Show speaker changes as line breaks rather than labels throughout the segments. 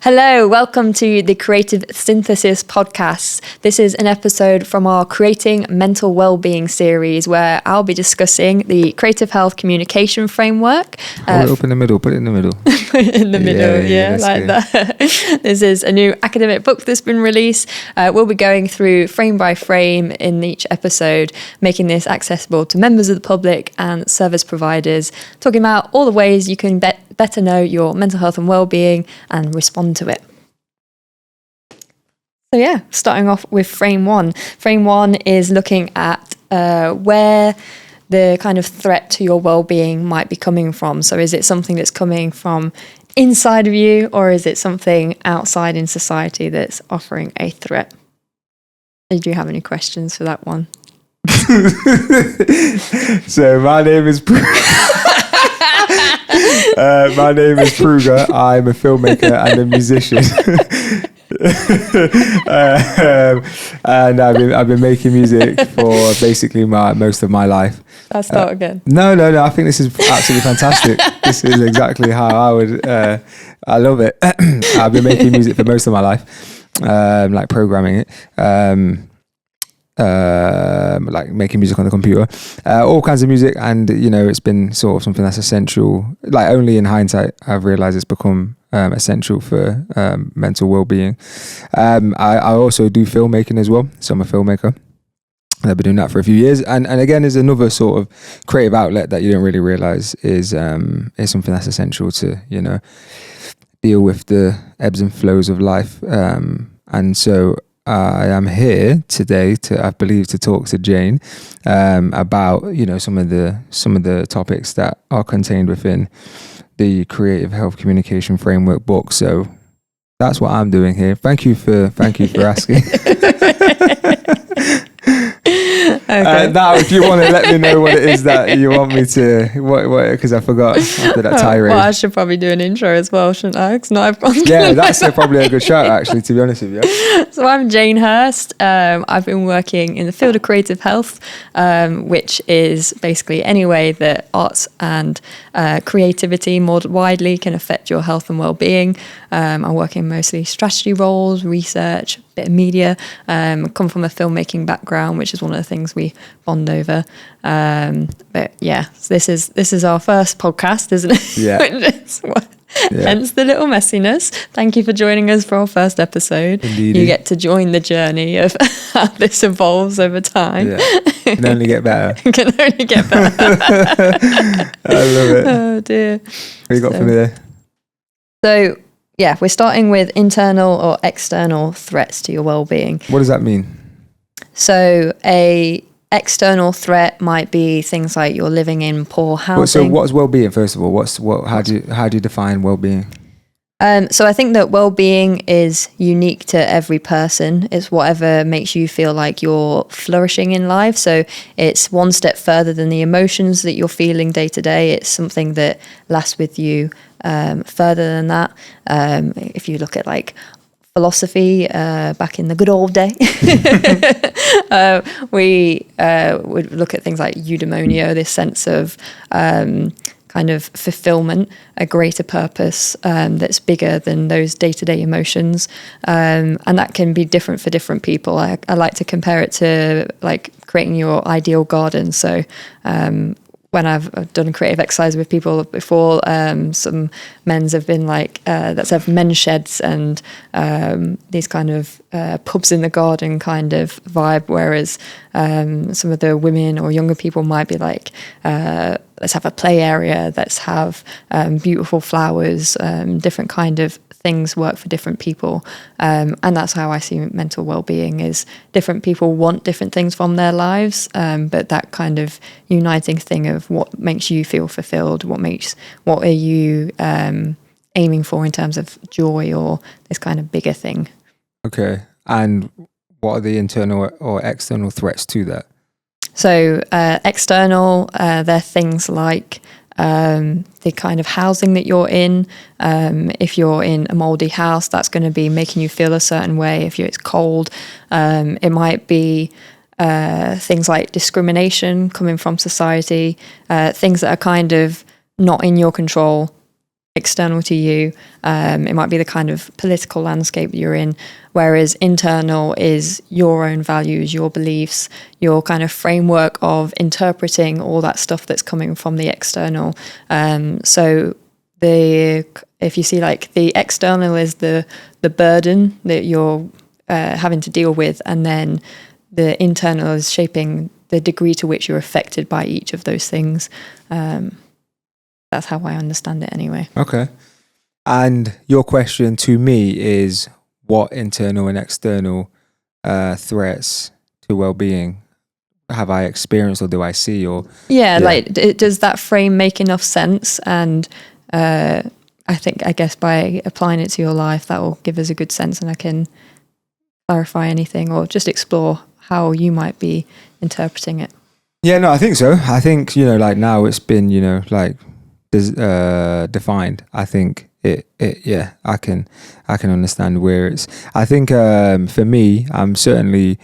Hello, welcome to the Creative Synthesist Podcast. This is an episode from our Creating Mental Wellbeing series where I'll be discussing the creative health communication framework.
Hold it up in the middle, put it in the middle.
Put it in the middle, yeah, like
good.
that. This is a new academic book that's been released. We'll be going through frame by frame in each episode, making this accessible to members of the public and service providers, talking about all the ways you can better know your mental health and well-being and respond to it. So yeah, starting off with frame one. Frame one is looking at where the kind of threat to your well-being might be coming from. So is it something that's coming from inside of you, or is it something outside in society that's offering a threat? Did you have any questions for that one?
So my name is Pruga. I'm a filmmaker and a musician. And I've been making music for basically most of my life.
I'll start again.
No. I think this is absolutely fantastic. This is exactly how I would. I love it. I've been making music for most of my life, like programming it. Like making music on the computer, all kinds of music, and it's been sort of something that's essential. Like only in hindsight I've realized it's become essential for mental well-being. I also do filmmaking as well, so I'm a filmmaker. I've been doing that for a few years, and again, there's another sort of creative outlet that you don't really realize is something that's essential to deal with the ebbs and flows of life, and so I am here today to talk to Jane about some of the topics that are contained within the Creative Health Communication Framework book. So that's what I'm doing here. Thank you for asking.
Okay.
Now, if you want to let me know what it is that you want me to, what because I forgot after that tirade.
Well, I should probably do an intro as well, shouldn't I?
That's probably a good shout, actually, to be honest with you.
So I'm Jane Hearst. I've been working in the field of creative health, which is basically any way that arts and creativity more widely can affect your health and well-being. I'm working mostly strategy roles, research, bit of media. Come from a filmmaking background, which is one of the things we bond over. But yeah, so this is our first podcast, isn't it?
Yeah.
Hence the little messiness. Thank you for joining us for our first episode.
Indeed.
You get to join the journey of how this evolves over time.
Yeah. Can only get better.
Can only get better.
I love it.
Oh dear.
What you got for me there?
So yeah, we're starting with internal or external threats to your well-being.
What does that mean?
So a external threat might be things like you're living in poor housing.
So what's well-being, first of all? How do you define well-being?
So I think that well-being is unique to every person. It's whatever makes you feel like you're flourishing in life. So it's one step further than the emotions that you're feeling day to day. It's something that lasts with you further than that. If you look at like philosophy back in the good old day, we would look at things like eudaimonia, this sense of kind of fulfillment, a greater purpose that's bigger than those day-to-day emotions, and that can be different for different people. I like to compare it to like creating your ideal garden. So when I've done creative exercise with people before, some men's have been like, let's have men's sheds and these kind of pubs in the garden kind of vibe, whereas some of the women or younger people might be like, let's have a play area, let's have beautiful flowers, different kind of things work for different people, and that's how I see mental well-being. Is different people want different things from their lives, but that kind of uniting thing of what makes you feel fulfilled, what are you aiming for in terms of joy or this kind of bigger thing. Okay,
and what are the internal or external threats to that?
So external, they're things like the kind of housing that you're in. If you're in a moldy house, that's going to be making you feel a certain way. If it's cold, it might be things like discrimination coming from society, things that are kind of not in your control external to you. It might be the kind of political landscape that you're in, whereas internal is your own values, your beliefs, your kind of framework of interpreting all that stuff that's coming from the external. So if you see like the external is the burden that you're having to deal with, and then the internal is shaping the degree to which you're affected by each of those things. That's how I understand it anyway.
Okay. And your question to me is, what internal and external threats to well-being have I experienced, or do I see? Or
like, does that frame make enough sense? And I guess by applying it to your life, that will give us a good sense, and I can clarify anything or just explore how you might be interpreting it.
Yeah, no, I think so. I think, like now it's been, like defined. I think I can understand where it's. I think for me, I'm certainly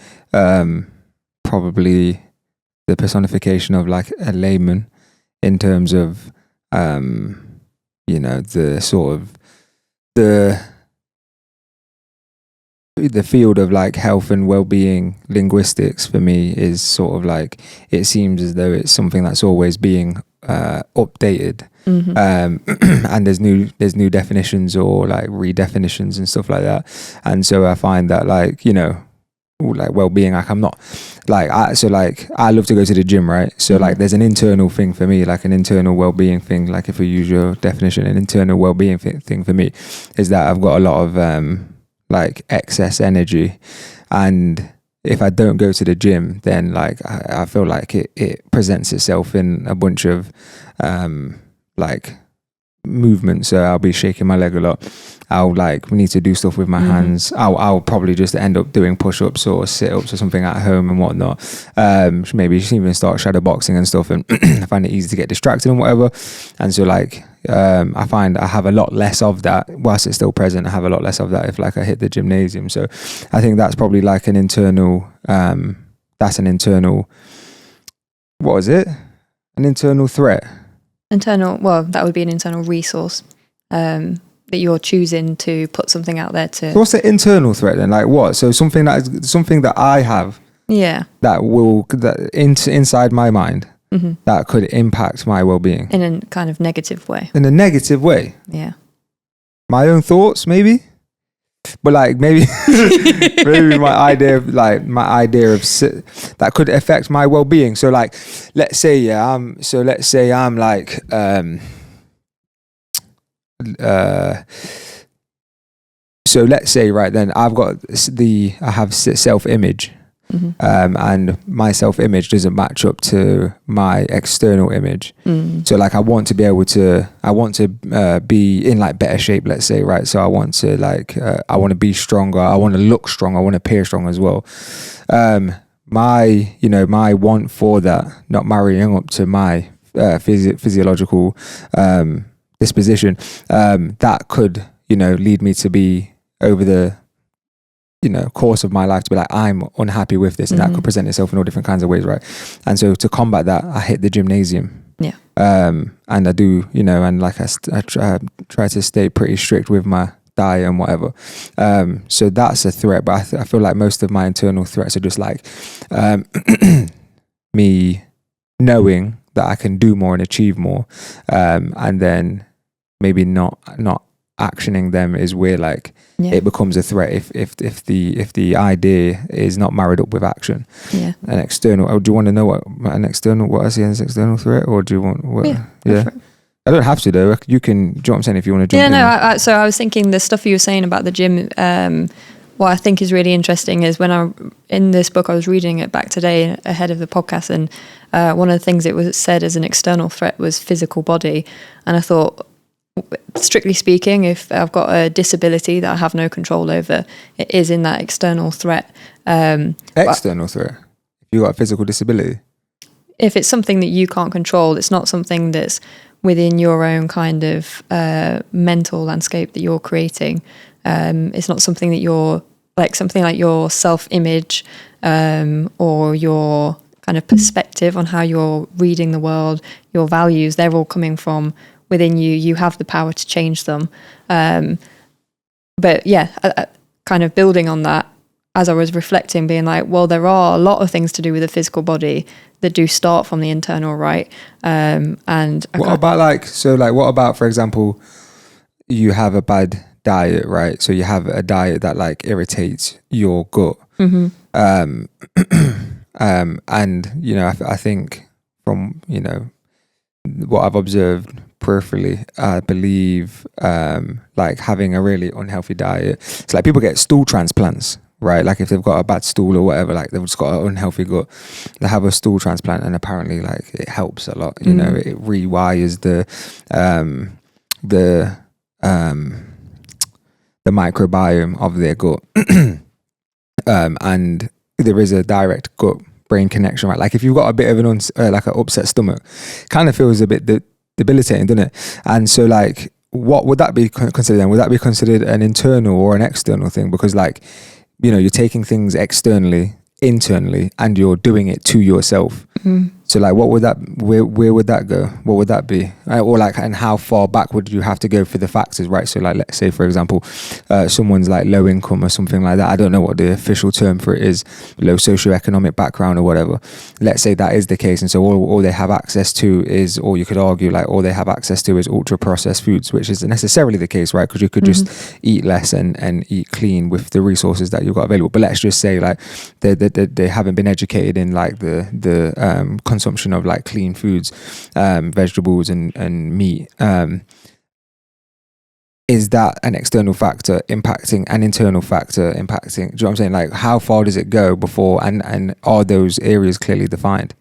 probably the personification of like a layman in terms of the sort of the field of like health and well-being linguistics for me is sort of like, it seems as though it's something that's always being updated. And there's new definitions or like redefinitions and stuff like that. And so I find that like, like well-being, like I'm not like I love to go to the gym, right? So like there's an internal thing for me, like an internal well-being thing. Like if we use your definition, an internal well-being thing for me is that I've got a lot of like excess energy, and if I don't go to the gym, then like I feel like it presents itself in a bunch of like movements. So I'll be shaking my leg a lot. I'll like need to do stuff with my hands. I'll probably just end up doing push-ups or sit-ups or something at home and whatnot. Maybe just even start shadow boxing and stuff, and I find it easy to get distracted and whatever. And so like I find I have a lot less of that whilst it's still present. I have a lot less of that if like I hit the gymnasium. So I think that's probably like an internal what is it? An internal threat. That
would be an internal resource that you're choosing to put something out there to.
So what's the internal threat then? Like what? So something that I have.
Yeah.
Inside my mind that could impact my well-being
in a kind of negative way.
In a negative way.
Yeah.
My own thoughts, maybe. But like maybe my idea of that could affect my well-being. So like let's say I'm like so let's say right then I have self-image, and my self-image doesn't match up to my external image. So like I want to be in like better shape, let's say, right? So I want to I want to be stronger, I want to look strong, I want to appear strong as well. My want for that not marrying up to my physiological disposition, that could lead me to be over the course of my life to be like, I'm unhappy with this, and that could present itself in all different kinds of ways, right? And so to combat that, I hit the gymnasium.
Yeah.
And I do, and like I try to stay pretty strict with my diet and whatever. So that's a threat, but I feel like most of my internal threats are just like me knowing that I can do more and achieve more, and then maybe not actioning them is where like it becomes a threat if the idea is not married up with action.
Yeah.
An external. Oh, do you want to know what I see as an external threat, or do you want what? Yeah. I don't have to though. You can. Do you know what I'm saying? If you want to jump in.
Yeah, no. So I was thinking the stuff you were saying about the gym. What I think is really interesting is when in this book, I was reading it back today ahead of the podcast, and one of the things it was said as an external threat was physical body, and I thought, strictly speaking, if I've got a disability that I have no control over, it is in that external threat.
External threat? If you got a physical disability? If
it's something that you can't control, it's not something that's within your own kind of mental landscape that you're creating. It's not something that you're like, something like your self-image or your kind of perspective on how you're reading the world, your values, they're all coming from within you. You have the power to change them. But yeah, kind of building on that, as I was reflecting, being like, well, there are a lot of things to do with the physical body that do start from the internal, right? And
what about, for example, you have a bad diet, right? So you have a diet that like irritates your gut.
Mm-hmm.
And, you know, I think from, you know, what I've observed peripherally, I believe like having a really unhealthy diet, it's like people get stool transplants, right? Like if they've got a bad stool or whatever, like they've just got an unhealthy gut, they have a stool transplant, and apparently like it helps a lot. You know, it rewires the microbiome of their gut. And there is a direct gut brain connection, right? Like if you've got a bit of an like an upset stomach, kind of feels a bit debilitating, doesn't it? And so like, what would that be considered then? Would that be considered an internal or an external thing? Because like, you know, you're taking things externally, internally, and you're doing it to yourself. So like, what would that, where would that go? What would that be? Or like, and how far back would you have to go for the factors, right? So like, let's say, for example, someone's like low income or something like that. I don't know what the official term for it is, low socioeconomic background or whatever. Let's say that is the case. And so all they have access to is, or you could argue like all they have access to is ultra processed foods, which isn't necessarily the case, right? Because you could just eat less and eat clean with the resources that you've got available. But let's just say like they haven't been educated in like the consumption of like clean foods, vegetables and meat. Is that an external factor impacting an internal factor impacting? Do you know what I'm saying? Like, how far does it go before, and are those areas clearly defined?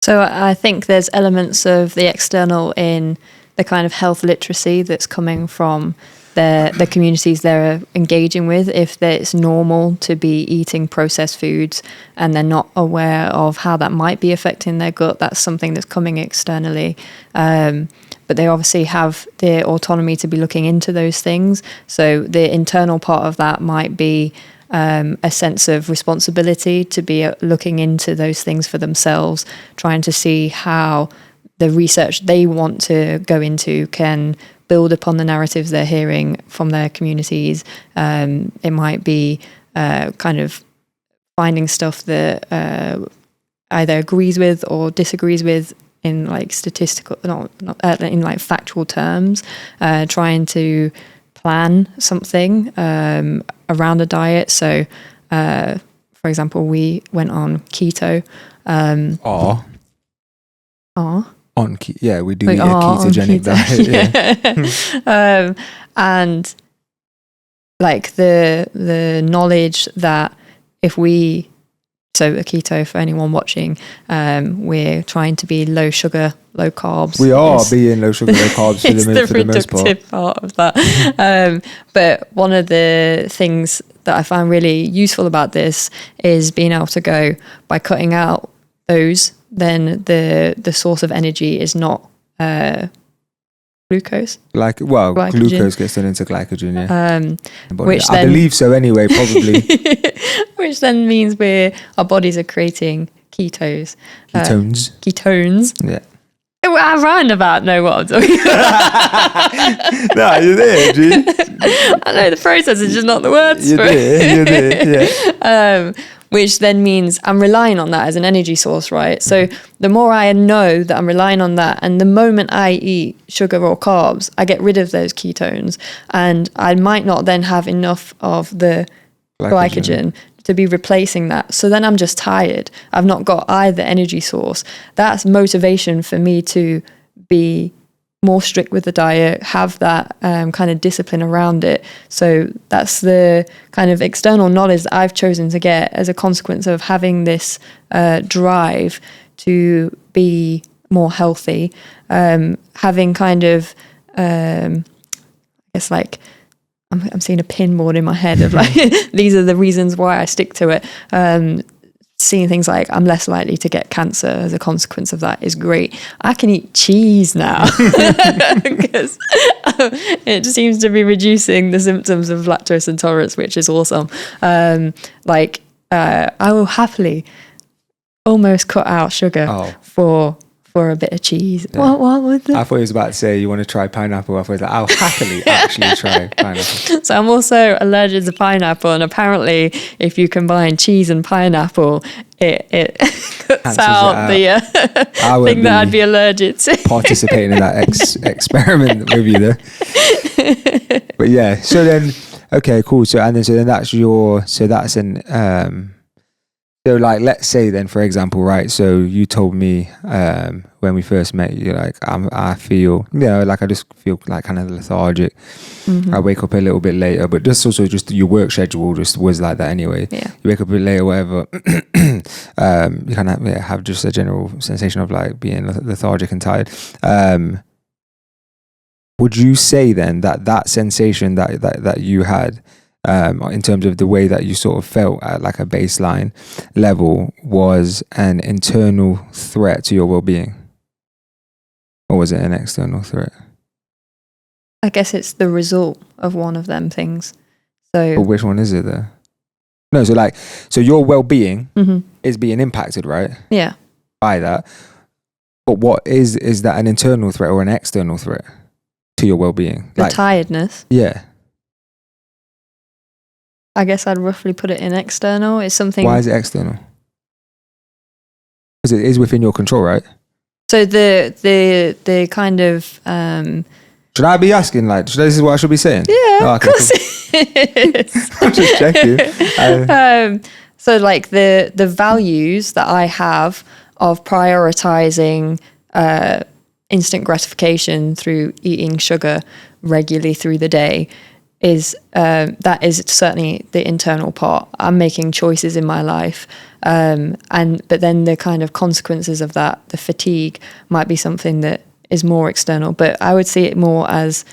So I think there's elements of the external in the kind of health literacy that's coming from the communities they're engaging with. If it's normal to be eating processed foods and they're not aware of how that might be affecting their gut, that's something that's coming externally. But they obviously have the autonomy to be looking into those things. So the internal part of that might be a sense of responsibility to be looking into those things for themselves, trying to see how the research they want to go into can build upon the narratives they're hearing from their communities. It might be kind of finding stuff that either agrees with or disagrees with in like statistical, not in like factual terms, trying to plan something around a diet. So, for example, we went on keto.
We do eat a ketogenic diet.
Yeah. And like the knowledge that if we, so a keto, for anyone watching, we're trying to be low sugar, low carbs.
We are being low sugar, low carbs for the most part.
It's the reductive part of that. But one of the things that I find really useful about this is being able to go, by cutting out those, then the source of energy is not glucose. Glycogen.
Glucose gets turned into glycogen, yeah.
Which
I believe so anyway, probably.
Which then means our bodies are creating ketones. Ketones.
Yeah.
I roundabout know what I'm talking about.
No, you're there, G.
I know the process is just not the words.
You're there, yeah.
Which then means I'm relying on that as an energy source, right? So the more I know that I'm relying on that, and the moment I eat sugar or carbs, I get rid of those ketones, and I might not then have enough of the glycogen to be replacing that. So then I'm just tired. I've not got either energy source. That's motivation for me to be more strict with the diet, have that kind of discipline around it. So that's the kind of external knowledge that I've chosen to get as a consequence of having this drive to be more healthy. Having kind of, I guess like, I'm seeing a pinboard in my head of like, these are the reasons why I stick to it. Seeing things like I'm less likely to get cancer as a consequence of that is great. I can eat cheese now because it seems to be reducing the symptoms of lactose intolerance, which is awesome. I will happily almost cut out sugar for for a bit of cheese.
Yeah.
What was
I
it?
thought he was about to say, you want to try pineapple? I thought, like, I'll happily actually try pineapple.
So I'm also allergic to pineapple, and apparently if you combine cheese and pineapple, it cuts
Cancels
out
it out.
the
I won't
thing that I'd
be
be allergic to.
participating in that experiment with you there. But yeah, so then, okay, cool. So then that's so like, let's say then, for example, right, so you told me when we first met, you're like, I feel, like I just feel like kind of lethargic.
Mm-hmm.
I wake up a little bit later, but just also just your work schedule just was like that anyway.
Yeah.
You wake up a bit later, whatever. You kind of have just a general sensation of like being lethargic and tired. Would you say then that sensation that you had, in terms of the way that you sort of felt at like a baseline level, was an internal threat to your well-being? Or was it an external threat?
I guess it's the result of one of them things. So
But which one is it there? No, so your well-being
mm-hmm.
is being impacted, right?
Yeah.
By that. But what is that an internal threat or an external threat to your well-being?
The tiredness.
Yeah.
I guess I'd roughly put it in external. It's something.
Why is it external? Because it is within your control, right?
So the kind of
should I be asking, like, this is what I should be saying?
yeah,
okay,
of course it is.
I'm just checking.
So like the values that I have of prioritizing instant gratification through eating sugar regularly through the day is that is certainly the internal part. I'm making choices in my life, but then the kind of consequences of that, the fatigue, might be something that is more external. But I would see it more as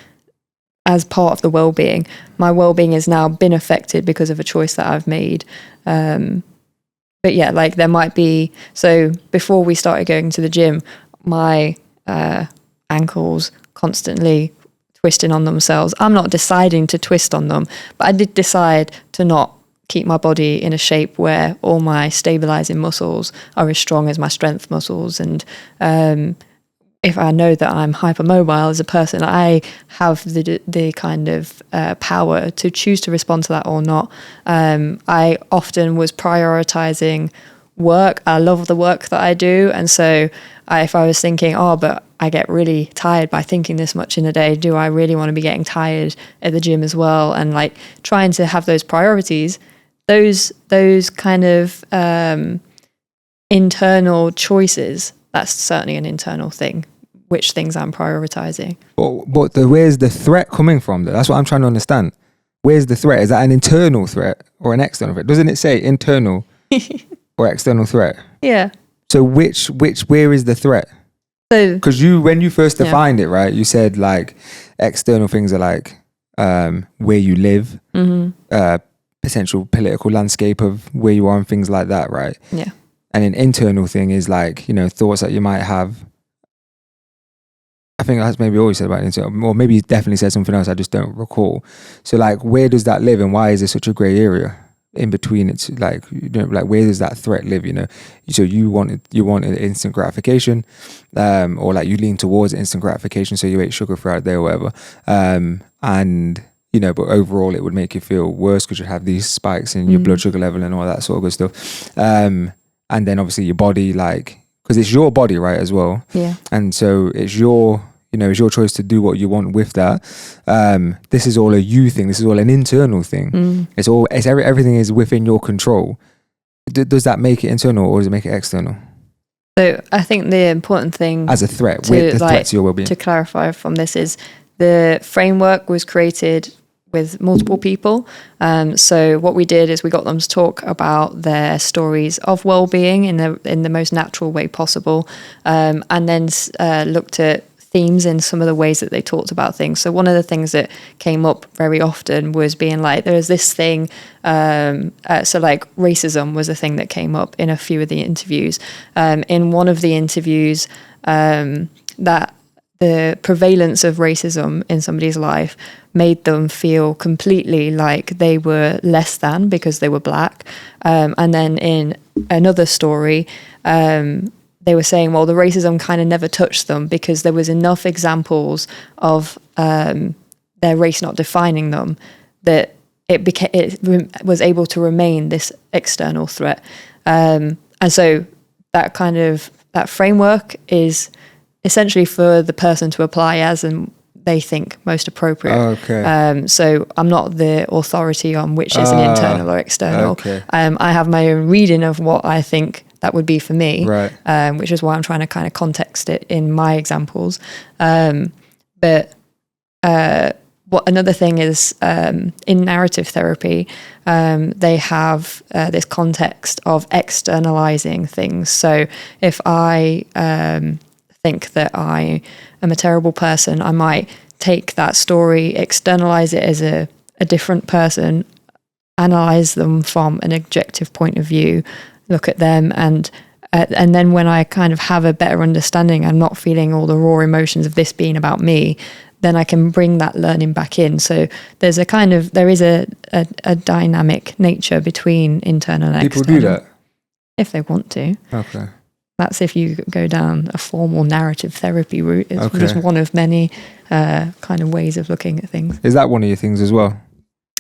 part of the well-being. My well-being has now been affected because of a choice that I've made. But yeah, like there might be. So before we started going to the gym, my ankles constantly twisting on themselves. I'm not deciding to twist on them, but I did decide to not keep my body in a shape where all my stabilizing muscles are as strong as my strength muscles. And if I know that I'm hypermobile as a person, I have the kind of power to choose to respond to that or not. I often was prioritizing work. I love the work that I do. And so if I was thinking, but I get really tired by thinking this much in a day, do I really want to be getting tired at the gym as well? And like trying to have those priorities, those kind of internal choices, that's certainly an internal thing, which things I'm prioritizing.
But where's the threat coming from? That's what I'm trying to understand. Where's the threat? Is that an internal threat or an external threat? Doesn't it say internal or external threat?
Yeah.
So where is the threat?
So
because when you first defined it, right, you said like external things are like where you live,
mm-hmm.
Potential political landscape of where you are and things like that, right?
Yeah.
And an internal thing is like, thoughts that you might have. I think that's maybe all you said about it, or maybe you definitely said something else I just don't recall. So like, where does that live and why is there such a grey area in between? It's like, like where does that threat live? So you wanted instant gratification, or like you lean towards instant gratification, so you ate sugar throughout the day or whatever, and but overall it would make you feel worse because you have these spikes in your blood sugar level and all that sort of good stuff, and then obviously your body, like, because it's your body, right, as well, and so it's your it's your choice to do what you want with that. This is all a you thing. This is all an internal thing. Everything is within your control. Does that make it internal or does it make it external?
So I think the important thing
as a threat, threat to your well-being,
to clarify from this is the framework was created with multiple people. So what we did is we got them to talk about their stories of well-being in the most natural way possible, and then looked at themes in some of the ways that they talked about things. So one of the things that came up very often was being like, there's this thing, so like racism was a thing that came up in a few of the interviews. In one of the interviews, that the prevalence of racism in somebody's life made them feel completely like they were less than because they were black. And then in another story, they were saying, well, the racism kind of never touched them because there was enough examples of their race not defining them that it was able to remain this external threat. And so that framework is essentially for the person to apply as and they think most appropriate.
Okay.
So I'm not the authority on which is an internal or external.
Okay.
I have my own reading of what I think that would be for me,
right.
Which is why I'm trying to kind of context it in my examples. But what another thing is, in narrative therapy, they have this context of externalizing things. So if I think that I am a terrible person, I might take that story, externalize it as a different person, analyze them from an objective point of view, look at them, and then when I kind of have a better understanding, I'm not feeling all the raw emotions of this being about me, then I can bring that learning back in. So there is a dynamic nature between internal and
People
external.
do that?
If they want to.
Okay.
That's if you go down a formal narrative therapy route. It's just one of many kind of ways of looking at things.
Is that one of your things as well?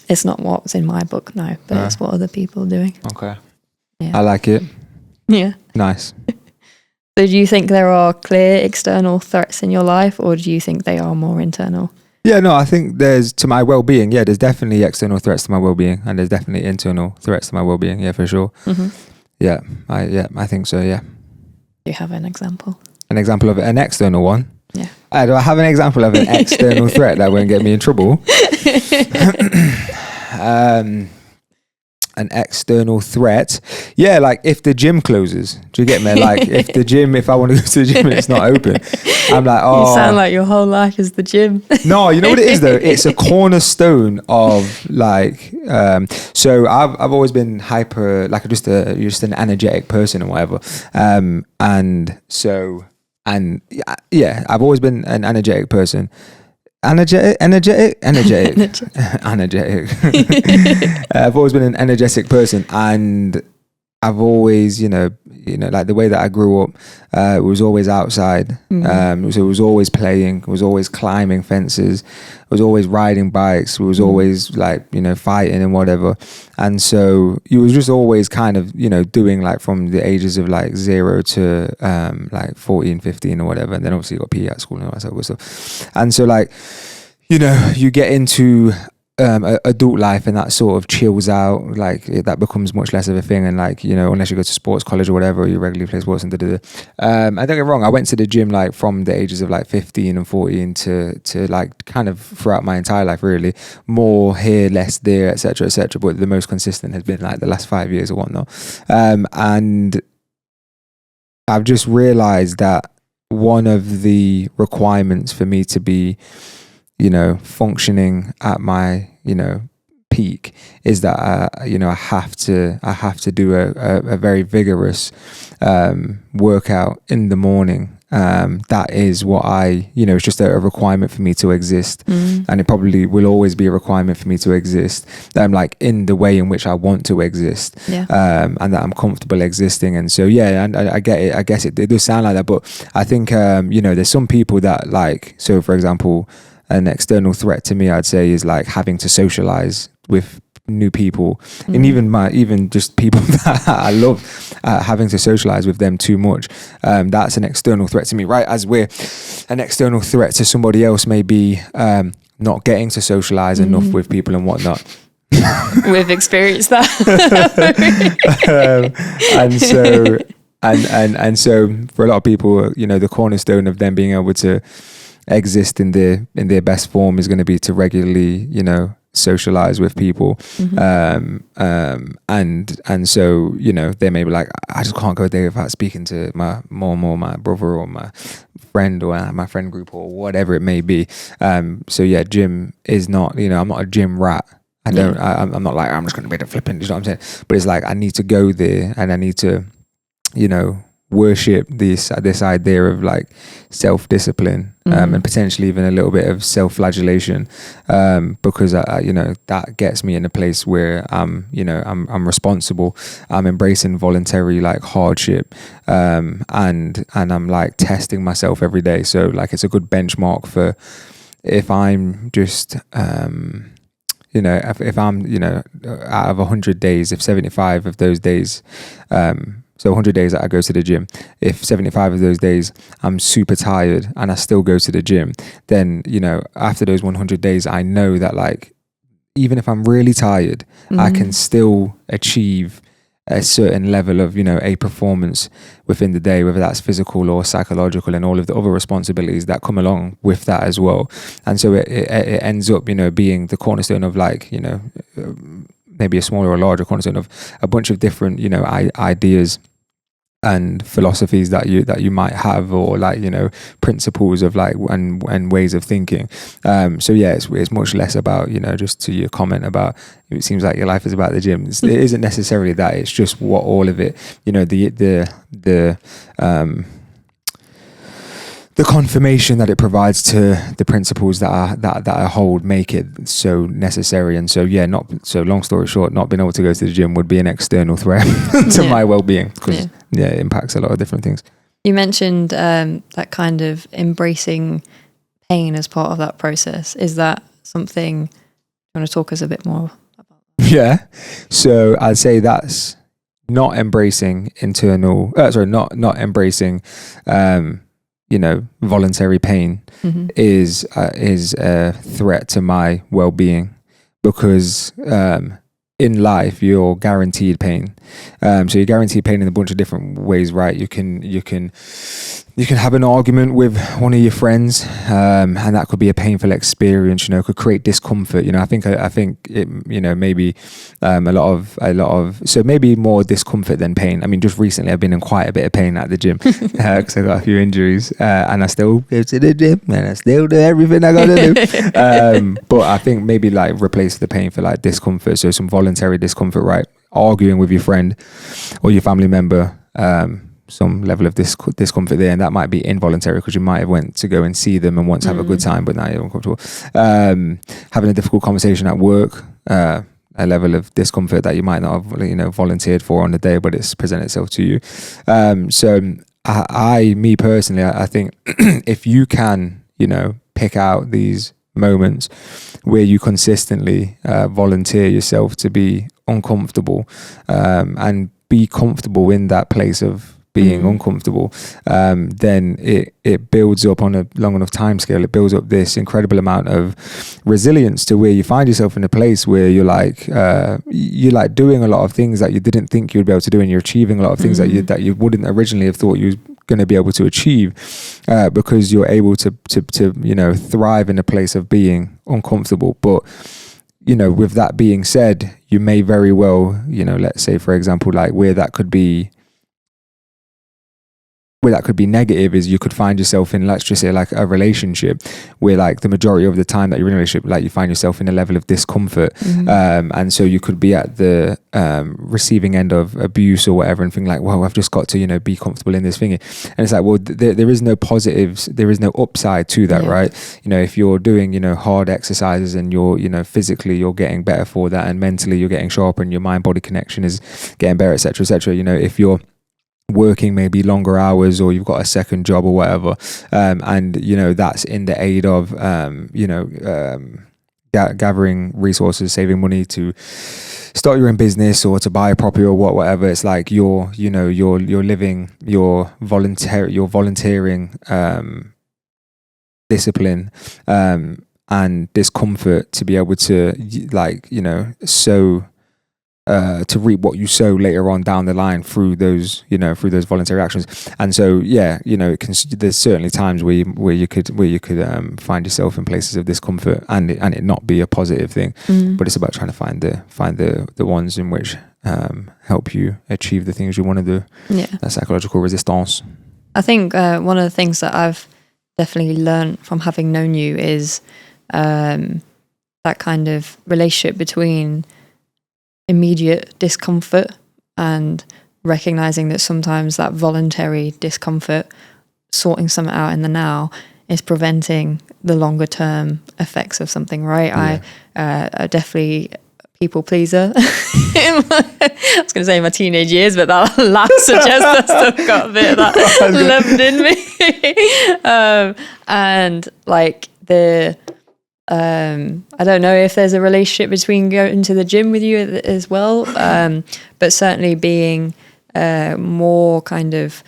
It's not what's in my book, no, but it's what other people are doing.
Okay.
Yeah.
I like it.
Yeah.
Nice.
So do you think there are clear external threats in your life, or do you think they are more internal?
Yeah, no, I think there's, to my well-being, there's definitely external threats to my well-being, and there's definitely internal threats to my well-being, yeah, for sure.
Mm-hmm.
Yeah, I think so, yeah.
Do you have an example?
An example of an external one?
Yeah.
Do I have an example of an external threat that won't get me in trouble? An external threat. Yeah, like if the gym closes. Do you get me? Like if I want to go to the gym and it's not open, I'm like, oh.
You sound like your whole life is the gym.
No, you know what it is though? It's a cornerstone of like, so I've always been hyper, like just an energetic person and whatever. And I've always been an energetic person. Energetic. I've always been an energetic person, and I've always, like the way that I grew up, it was always outside. So it was always playing, it was always climbing fences, it was always riding bikes, it was always like, fighting and whatever. And so you was just always kind of, doing like from the ages of like 0 to like 14, 15 or whatever. And then obviously you got PE at school and all that sort of stuff. And so like, you get into adult life and that sort of chills out, like that becomes much less of a thing. And like, unless you go to sports college or whatever, or you regularly play sports and I don't get wrong, I went to the gym like from the ages of like 15 and 14 to like kind of throughout my entire life, really, more here, less there, etc., but the most consistent has been like the last 5 years or whatnot. And I've just realized that one of the requirements for me to be functioning at my, peak is that, I have to do a very vigorous workout in the morning. That is what it's just a requirement for me to exist. And it probably will always be a requirement for me to exist, like in the way in which I want to exist, and that I'm comfortable existing. And so, and I get it. I guess it does sound like that, but I think, there's some people that like, so for example, an external threat to me, I'd say, is like having to socialize with new people, and even just people that I love, having to socialize with them too much. That's an external threat to me, right? As we're an external threat to somebody else, maybe not getting to socialize enough with people and whatnot.
We've experienced that.
And so for a lot of people, the cornerstone of them being able to exist in their best form is going to be to regularly, socialize with people. And so, they may be like, I just can't go there without speaking to my mom or my brother or my friend or my friend group or whatever it may be. So yeah, gym is not, I'm not a gym rat. I'm not like, I'm just going to be the flipping, you know what I'm saying? But it's like, I need to go there and I need to, worship this idea of like self-discipline, and potentially even a little bit of self-flagellation, because I, that gets me in a place where I'm responsible. I'm embracing voluntary like hardship, and I'm like testing myself every day. So like it's a good benchmark for if I'm just if I'm out of 100 days, if 75 of those days, so 100 days that I go to the gym, if 75 of those days I'm super tired and I still go to the gym, then, after those 100 days, I know that like, even if I'm really tired, I can still achieve a certain level of, a performance within the day, whether that's physical or psychological, and all of the other responsibilities that come along with that as well. And so it ends up, being the cornerstone of like, maybe a smaller or larger cornerstone of a bunch of different, ideas and philosophies that you might have, or like principles of like and ways of thinking. So yeah, it's much less about just to your comment about it seems like your life is about the gym. It isn't necessarily that. It's just what all of it, the confirmation that it provides to the principles that I hold make it so necessary. And so yeah, long story short, not being able to go to the gym would be an external threat to my well-being, because it impacts a lot of different things.
You mentioned that kind of embracing pain as part of that process. Is that something you want to talk us a bit more about?
Yeah. So I'd say that's not embracing not embracing voluntary pain is a threat to my well-being, because in life you're guaranteed pain. So you're guaranteed pain in a bunch of different ways, right? You can have an argument with one of your friends, and that could be a painful experience. Could create discomfort. I think it. Maybe a lot of so maybe more discomfort than pain. I mean, just recently I've been in quite a bit of pain at the gym because I got a few injuries, and I still go to the gym and I still do everything I gotta do. But I think maybe like replace the pain for like discomfort. So some voluntary discomfort, right? Arguing with your friend or your family member. Some level of discomfort there, and that might be involuntary because you might have went to go and see them and want to have a good time, but now you're uncomfortable. Having a difficult conversation at work, a level of discomfort that you might not have volunteered for on the day, but it's presented itself to you. So me personally, I think if you can pick out these moments where you consistently volunteer yourself to be uncomfortable, and be comfortable in that place of being uncomfortable, then it builds up on a long enough time scale. It builds up this incredible amount of resilience to where you find yourself in a place where you're like doing a lot of things that you didn't think you'd be able to do, and you're achieving a lot of things that you wouldn't originally have thought you were going to be able to achieve, because you're able to thrive in a place of being uncomfortable. But with that being said, you may very well, let's say for example, like where that could be negative is you could find yourself in, let's just say, like a relationship where like the majority of the time that you're in a relationship, like you find yourself in a level of discomfort, and so you could be at the receiving end of abuse or whatever, and think like, well, I've just got to be comfortable in this thing, and it's like, well, there is no positives, there is no upside to that, right? If you're doing hard exercises and you're physically you're getting better for that, and mentally you're getting sharper, and your mind-body connection is getting better, etc., etc. If you're working maybe longer hours, or you've got a second job or whatever, and that's in the aid of gathering resources, saving money to start your own business or to buy a property or whatever. It's like you're living your volunteering discipline and discomfort to be able to sow to reap what you sow later on down the line through those voluntary actions. And so there's certainly times where you could find yourself in places of discomfort and it not be a positive thing, but it's about trying to find the ones in which help you achieve the things you want to do. That psychological resistance.
I think one of the things that I've definitely learned from having known you is that kind of relationship between immediate discomfort and recognizing that sometimes that voluntary discomfort, sorting something out in the now, is preventing the longer term effects of something, right? Yeah. I definitely people pleaser. I was going to say in my teenage years, but that last suggests I've still got a bit of that left in me. And like I don't know if there's a relationship between going to the gym with you as well, but certainly being more kind of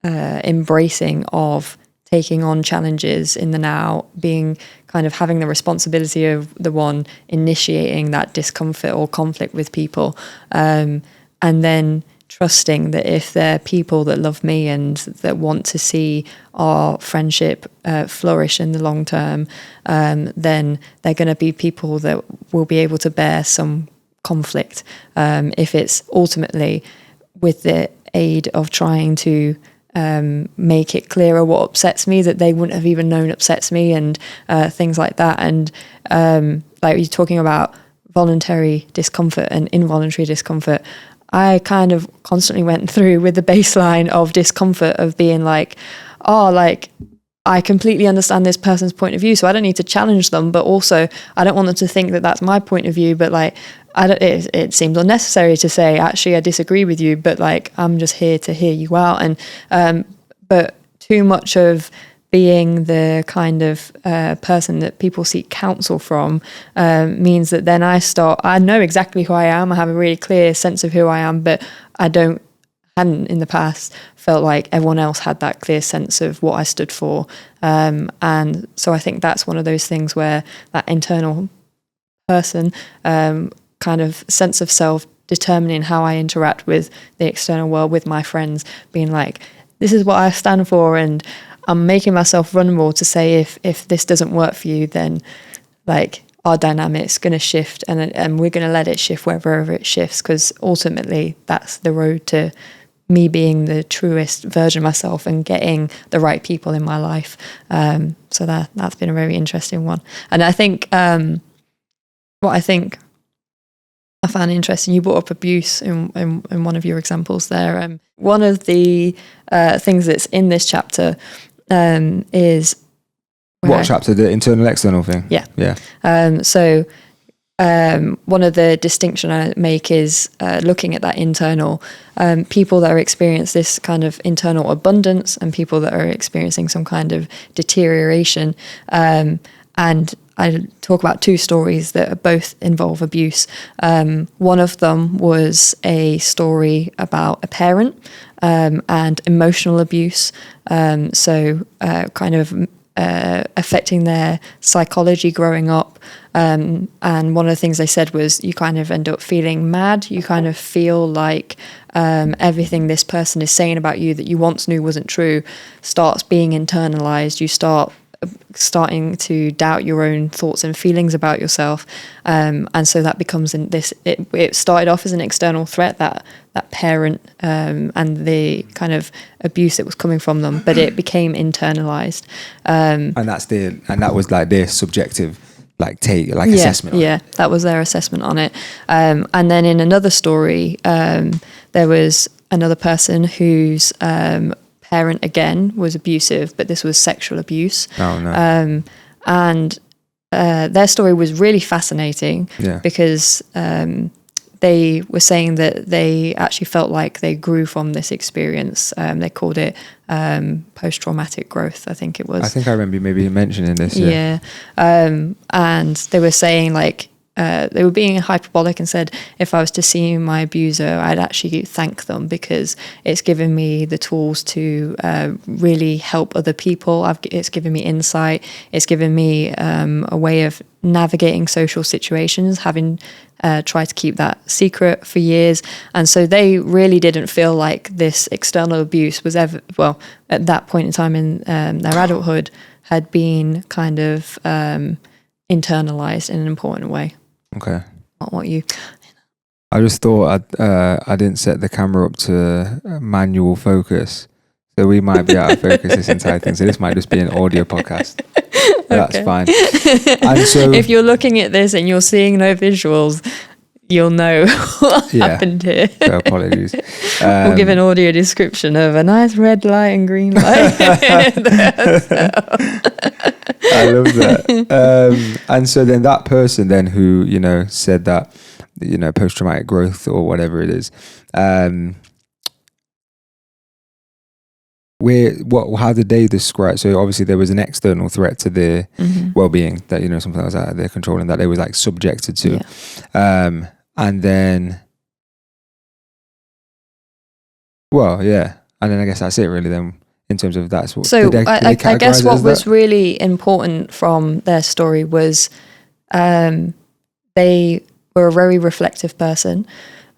embracing of taking on challenges in the now, being kind of having the responsibility of the one initiating that discomfort or conflict with people, and then trusting that if they're people that love me and that want to see our friendship flourish in the long term, then they're going to be people that will be able to bear some conflict, if it's ultimately with the aid of trying to make it clearer what upsets me that they wouldn't have even known upsets me, and things like that. And like you're talking about voluntary discomfort and involuntary discomfort, I kind of constantly went through with the baseline of discomfort of being like, oh, like I completely understand this person's point of view, so I don't need to challenge them, but also I don't want them to think that that's my point of view, but like it seems unnecessary to say, actually, I disagree with you, but like, I'm just here to hear you out. And, but too much of being the kind of person that people seek counsel from means that then I know exactly who I am. I have a really clear sense of who I am, but hadn't in the past felt like everyone else had that clear sense of what I stood for. And so I think that's one of those things where that internal person, kind of sense of self determining how I interact with the external world, with my friends, being like, this is what I stand for, and I'm making myself vulnerable to say if this doesn't work for you, then like our dynamic's going to shift, and we're going to let it shift wherever it shifts, because ultimately that's the road to me being the truest version of myself and getting the right people in my life. So that's been a very interesting one. And I think what I found interesting, you brought up abuse in one of your examples there. One of the things that's in this chapter is...
What chapter? The internal external thing?
Yeah. So one of the distinction I make is looking at that internal, people that are experiencing this kind of internal abundance and people that are experiencing some kind of deterioration. And I talk about two stories that both involve abuse. One of them was a story about a parent and emotional abuse. So kind of affecting their psychology growing up. And one of the things they said was you kind of end up feeling mad. You kind of feel like everything this person is saying about you that you once knew wasn't true starts being internalized. You starting to doubt your own thoughts and feelings about yourself, and so that becomes it started off as an external threat, that parent and the kind of abuse that was coming from them, but it became internalized, and that was like their subjective assessment on it. That was their assessment on it. And then in another story, there was another person whose parent again was abusive, but this was sexual abuse.
Oh no.
And their story was really fascinating because they were saying that they actually felt like they grew from this experience. They called it post-traumatic growth, I think it was.
I think I remember maybe mentioning this.
Yeah. And they were saying like, they were being hyperbolic and said, if I was to see my abuser, I'd actually thank them because it's given me the tools to really help other people. It's given me insight. It's given me a way of navigating social situations, having tried to keep that secret for years. And so they really didn't feel like this external abuse was ever, well, at that point in time in their adulthood, had been kind of internalized in an important way.
Okay.
Not what you...
I just thought I didn't set the camera up to manual focus, so we might be out of focus this entire thing. So this might just be an audio podcast. That's fine. And so,
if you're looking at this and you're seeing no visuals, you'll know what happened here.
So apologies.
We'll give an audio description of a nice red light and green light.
I love that. And so then that person then who, you know, said that, you know, post-traumatic growth or whatever it is, how did they describe? So obviously there was an external threat to their well-being, that, you know, something that was out of their control and that they was like subjected to. And then, and then I guess that's it really then, in terms of that's what.
So I guess what was really important from their story was they were a very reflective person,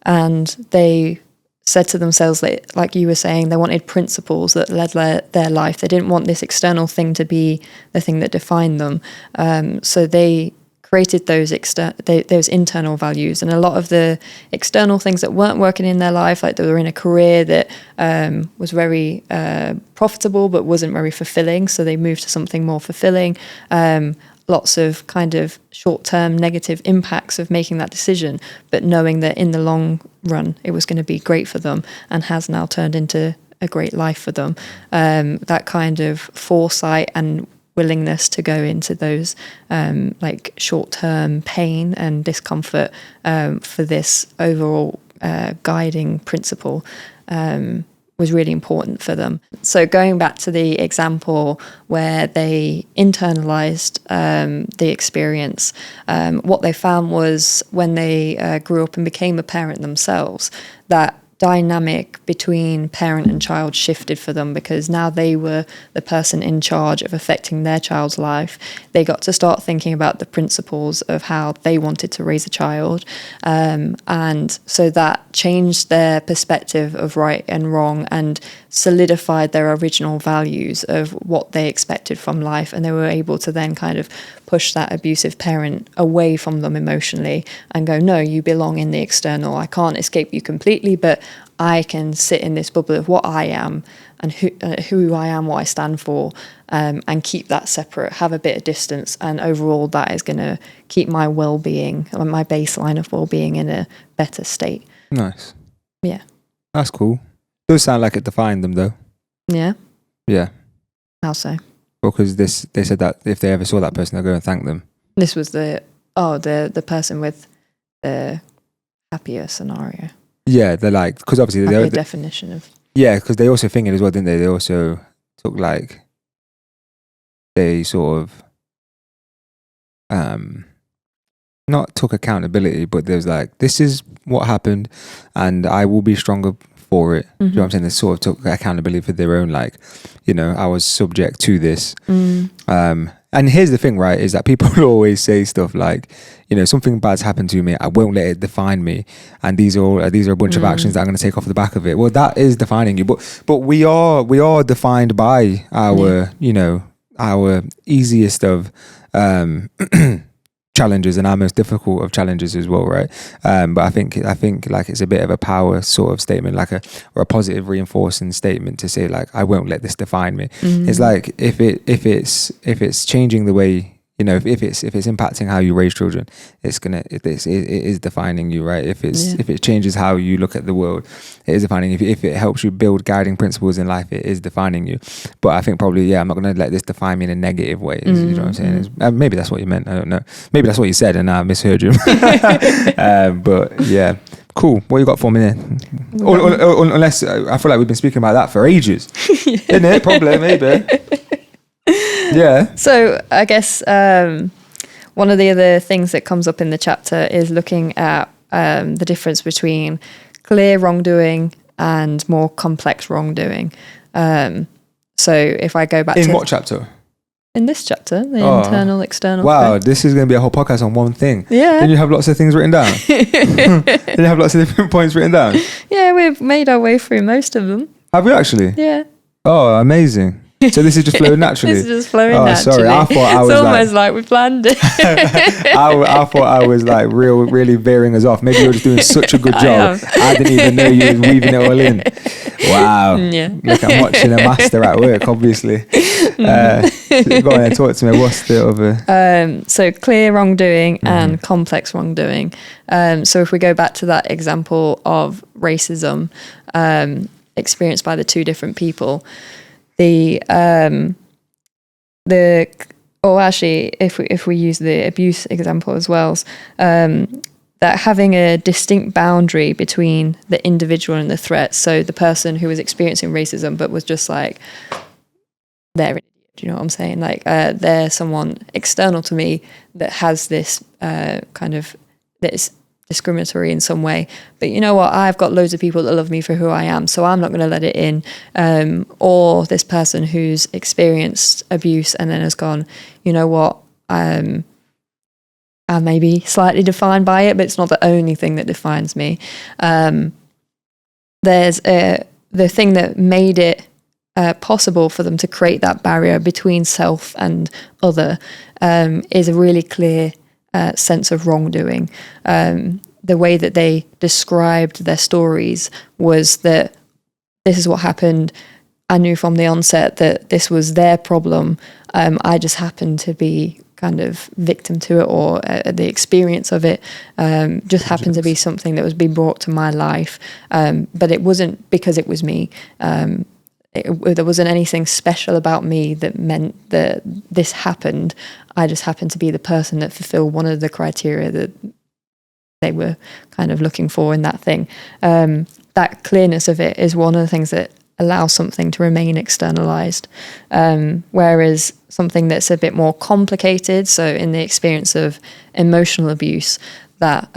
and they said to themselves that, like you were saying, they wanted principles that led their life. They didn't want this external thing to be the thing that defined them. So they created those internal values, and a lot of the external things that weren't working in their life, like they were in a career that was very profitable but wasn't very fulfilling, so they moved to something more fulfilling. Lots of kind of short-term negative impacts of making that decision, but knowing that in the long run it was going to be great for them and has now turned into a great life for them. That kind of foresight and willingness to go into those like short-term pain and discomfort for this overall guiding principle was really important for them. So going back to the example where they internalized the experience, what they found was when they grew up and became a parent themselves, that dynamic between parent and child shifted for them, because now they were the person in charge of affecting their child's life. They got to start thinking about the principles of how they wanted to raise a child, and so that changed their perspective of right and wrong and solidified their original values of what they expected from life, and they were able to then kind of push that abusive parent away from them emotionally and go, no, you belong in the external. I can't escape you completely, but I can sit in this bubble of what I am and who I am, what I stand for, and keep that separate, have a bit of distance, and overall that is going to keep my well-being, my baseline of well-being, in a better state.
Nice.
Yeah.
That's cool. Does sound like it defined them though.
Yeah.
Yeah.
How so?
Because they said that if they ever saw that person, they'll go and thank them.
This was the person with the happier scenario.
Yeah, they're like, because obviously
the definition of.
Yeah, because they also fingered as well, didn't they? They also took like, they sort of not took accountability, but there's like, this is what happened and I will be stronger for it. Do you know what I'm saying? They sort of took accountability for their own, like, you know, I was subject to this. And here's the thing, right, is that people always say stuff like, you know, something bad's happened to me, I won't let it define me, and these are a bunch of actions that I'm going to take off the back of it. Well, that is defining you, but we are defined by our you know, our easiest of challenges and our most difficult of challenges as well, right? But I think like it's a bit of a power sort of statement, like or a positive reinforcing statement to say like, I won't let this define me. It's like if it's changing the way, you know, if it's impacting how you raise children, it is defining you, right? If it changes how you look at the world, it is defining. If it helps you build guiding principles in life, it is defining you. But I think probably, I'm not going to let this define me in a negative way. You know what I'm saying? Maybe that's what you meant. I don't know. Maybe that's what you said, and I misheard you. But yeah, cool. What you got for me then? Unless I feel like we've been speaking about that for ages, isn't it? Probably, maybe. Yeah. So
I guess one of the other things that comes up in the chapter is looking at the difference between clear wrongdoing and more complex wrongdoing. So if I go back
in what chapter?
In this chapter, the internal, external.
Wow,
thing.
this is going to be a whole podcast on one thing.
Yeah.
Didn't you have lots of things written down? Didn't you have lots of different points written down?
Yeah, we've made our way through most of them.
Have we actually?
Yeah.
Oh, amazing. So this is just flowing naturally.
This is just flowing
naturally.
Sorry,
I thought I was
it's almost like we planned it.
I thought I was like really veering us off. Maybe you're just doing such a good job. I didn't even know you were weaving it all in. Wow.
Yeah.
Look, I'm watching a master at work, obviously. Go on and talk to me. What's the other?
So clear wrongdoing and complex wrongdoing. So if we go back to that example of racism experienced by the two different people, if we use the abuse example as well, that having a distinct boundary between the individual and the threat. So the person who was experiencing racism but was just like, they're an idiot, do you know what I'm saying? Like they're someone external to me that has this kind of, that's discriminatory in some way. But you know what? I've got loads of people that love me for who I am, so I'm not going to let it in. Or this person who's experienced abuse and then has gone, you know what? I may be slightly defined by it, but it's not the only thing that defines me. There's the thing that made it possible for them to create that barrier between self and other is a really clear sense of wrongdoing. The way that they described their stories was that this is what happened. I knew from the onset that this was their problem. I just happened to be kind of victim to it, or the experience of it just happened to be something that was being brought to my life. But it wasn't because it was me. There wasn't anything special about me that meant that this happened. I just happened to be the person that fulfilled one of the criteria that they were kind of looking for in that thing. That clearness of it is one of the things that allows something to remain externalized. Whereas something that's a bit more complicated, so in the experience of emotional abuse, that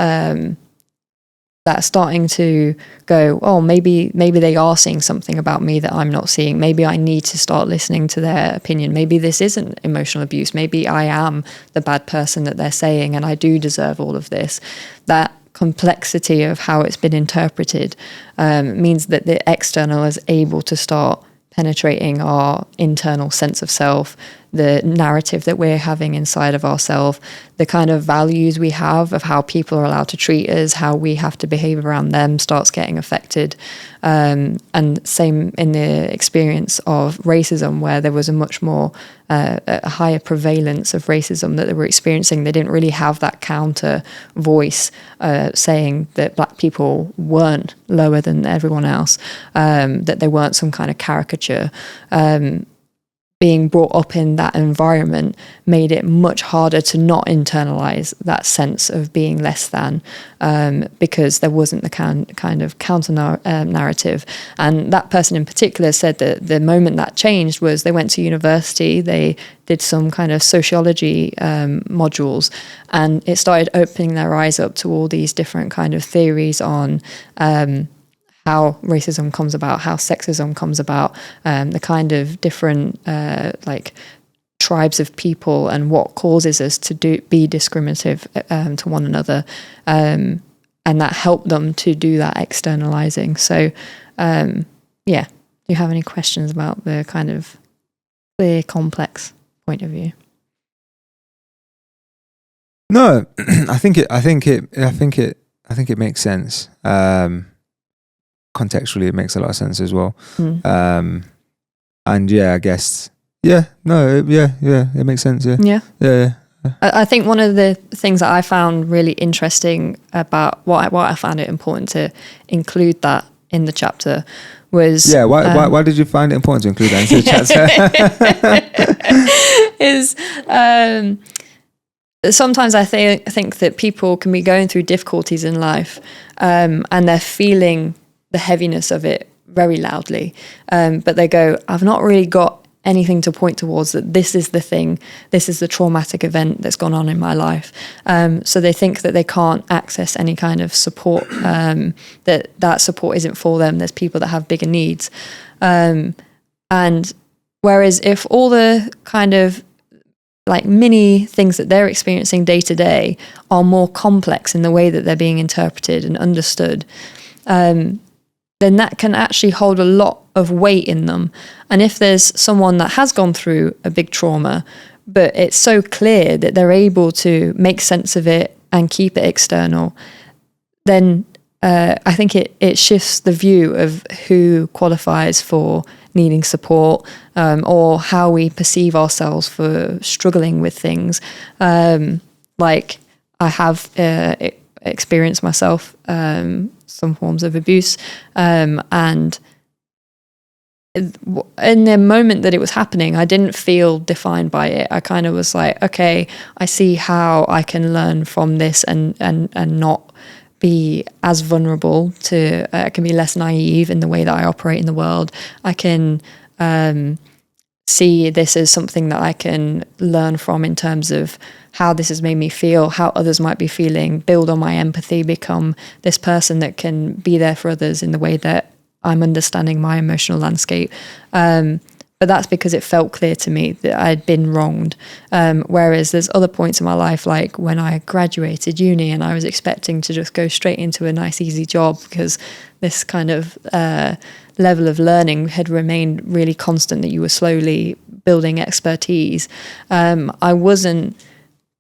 that's starting to go, oh, maybe they are seeing something about me that I'm not seeing. Maybe I need to start listening to their opinion. Maybe this isn't emotional abuse. Maybe I am the bad person that they're saying and I do deserve all of this. That complexity of how it's been interpreted means that the external is able to start penetrating our internal sense of self, the narrative that we're having inside of ourselves, the kind of values we have of how people are allowed to treat us, how we have to behave around them starts getting affected. And same in the experience of racism, where there was a much more, a higher prevalence of racism that they were experiencing. They didn't really have that counter voice saying that black people weren't lower than everyone else, that they weren't some kind of caricature. Being brought up in that environment made it much harder to not internalize that sense of being less than, because there wasn't the kind of counter narrative. And that person in particular said that the moment that changed was they went to university, they did some kind of sociology modules, and it started opening their eyes up to all these different kind of theories on how racism comes about, how sexism comes about, the kind of different like tribes of people and what causes us to be discriminative to one another, and that helped them to do that externalizing. So yeah, do you have any questions about the kind of clear, complex point of view?
No, I think it makes sense. Contextually, it makes a lot of sense as well. And yeah, I guess, it makes sense. Yeah.
I think one of the things that I found really interesting about why I found it important to include that in the chapter was
why did you find it important to include that in the chapter?
is sometimes I think that people can be going through difficulties in life, and they're feeling the heaviness of it very loudly, but they go, I've not really got anything to point towards that this is the thing, this is the traumatic event that's gone on in my life. So they think that they can't access any kind of support, that support isn't for them. There's people that have bigger needs. And whereas if all the kind of like mini things that they're experiencing day to day are more complex in the way that they're being interpreted and understood, then that can actually hold a lot of weight in them. And if there's someone that has gone through a big trauma, but it's so clear that they're able to make sense of it and keep it external, then I think it shifts the view of who qualifies for needing support, or how we perceive ourselves for struggling with things. Like I have experienced myself some forms of abuse, and in the moment that it was happening, I didn't feel defined by it. I kind of was like, okay, I see how I can learn from this and not be as vulnerable to, I can be less naive in the way that I operate in the world. I can see this as something that I can learn from in terms of how this has made me feel, how others might be feeling, build on my empathy, become this person that can be there for others in the way that I'm understanding my emotional landscape. But that's because it felt clear to me that I'd been wronged. Whereas there's other points in my life, like when I graduated uni and I was expecting to just go straight into a nice, easy job because this kind of level of learning had remained really constant, that you were slowly building expertise. I wasn't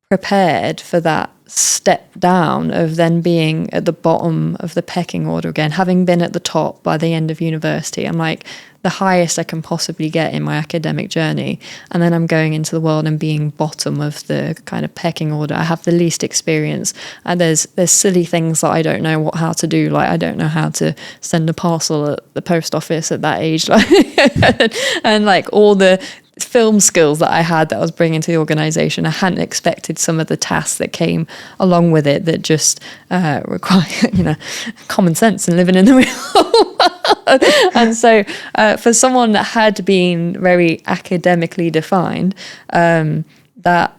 prepared for that step down of then being at the bottom of the pecking order again, having been at the top by the end of university. I'm like the highest I can possibly get in my academic journey, and then I'm going into the world and being bottom of the kind of pecking order. I have the least experience, and there's silly things that I don't know how to do. Like I don't know how to send a parcel at the post office at that age, like and like all the film skills that I had that I was bringing to the organization. I hadn't expected some of the tasks that came along with it that just require, common sense and living in the real world. And so for someone that had been very academically defined, that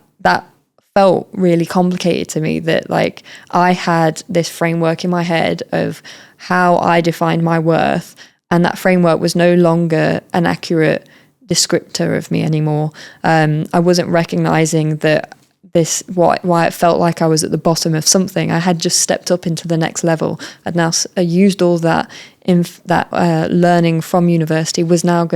felt really complicated to me, that like I had this framework in my head of how I defined my worth, and that framework was no longer an accurate descriptor of me anymore. I wasn't recognizing that why it felt like I was at the bottom of something. I had just stepped up into the next level. I'd now used all that learning from university was now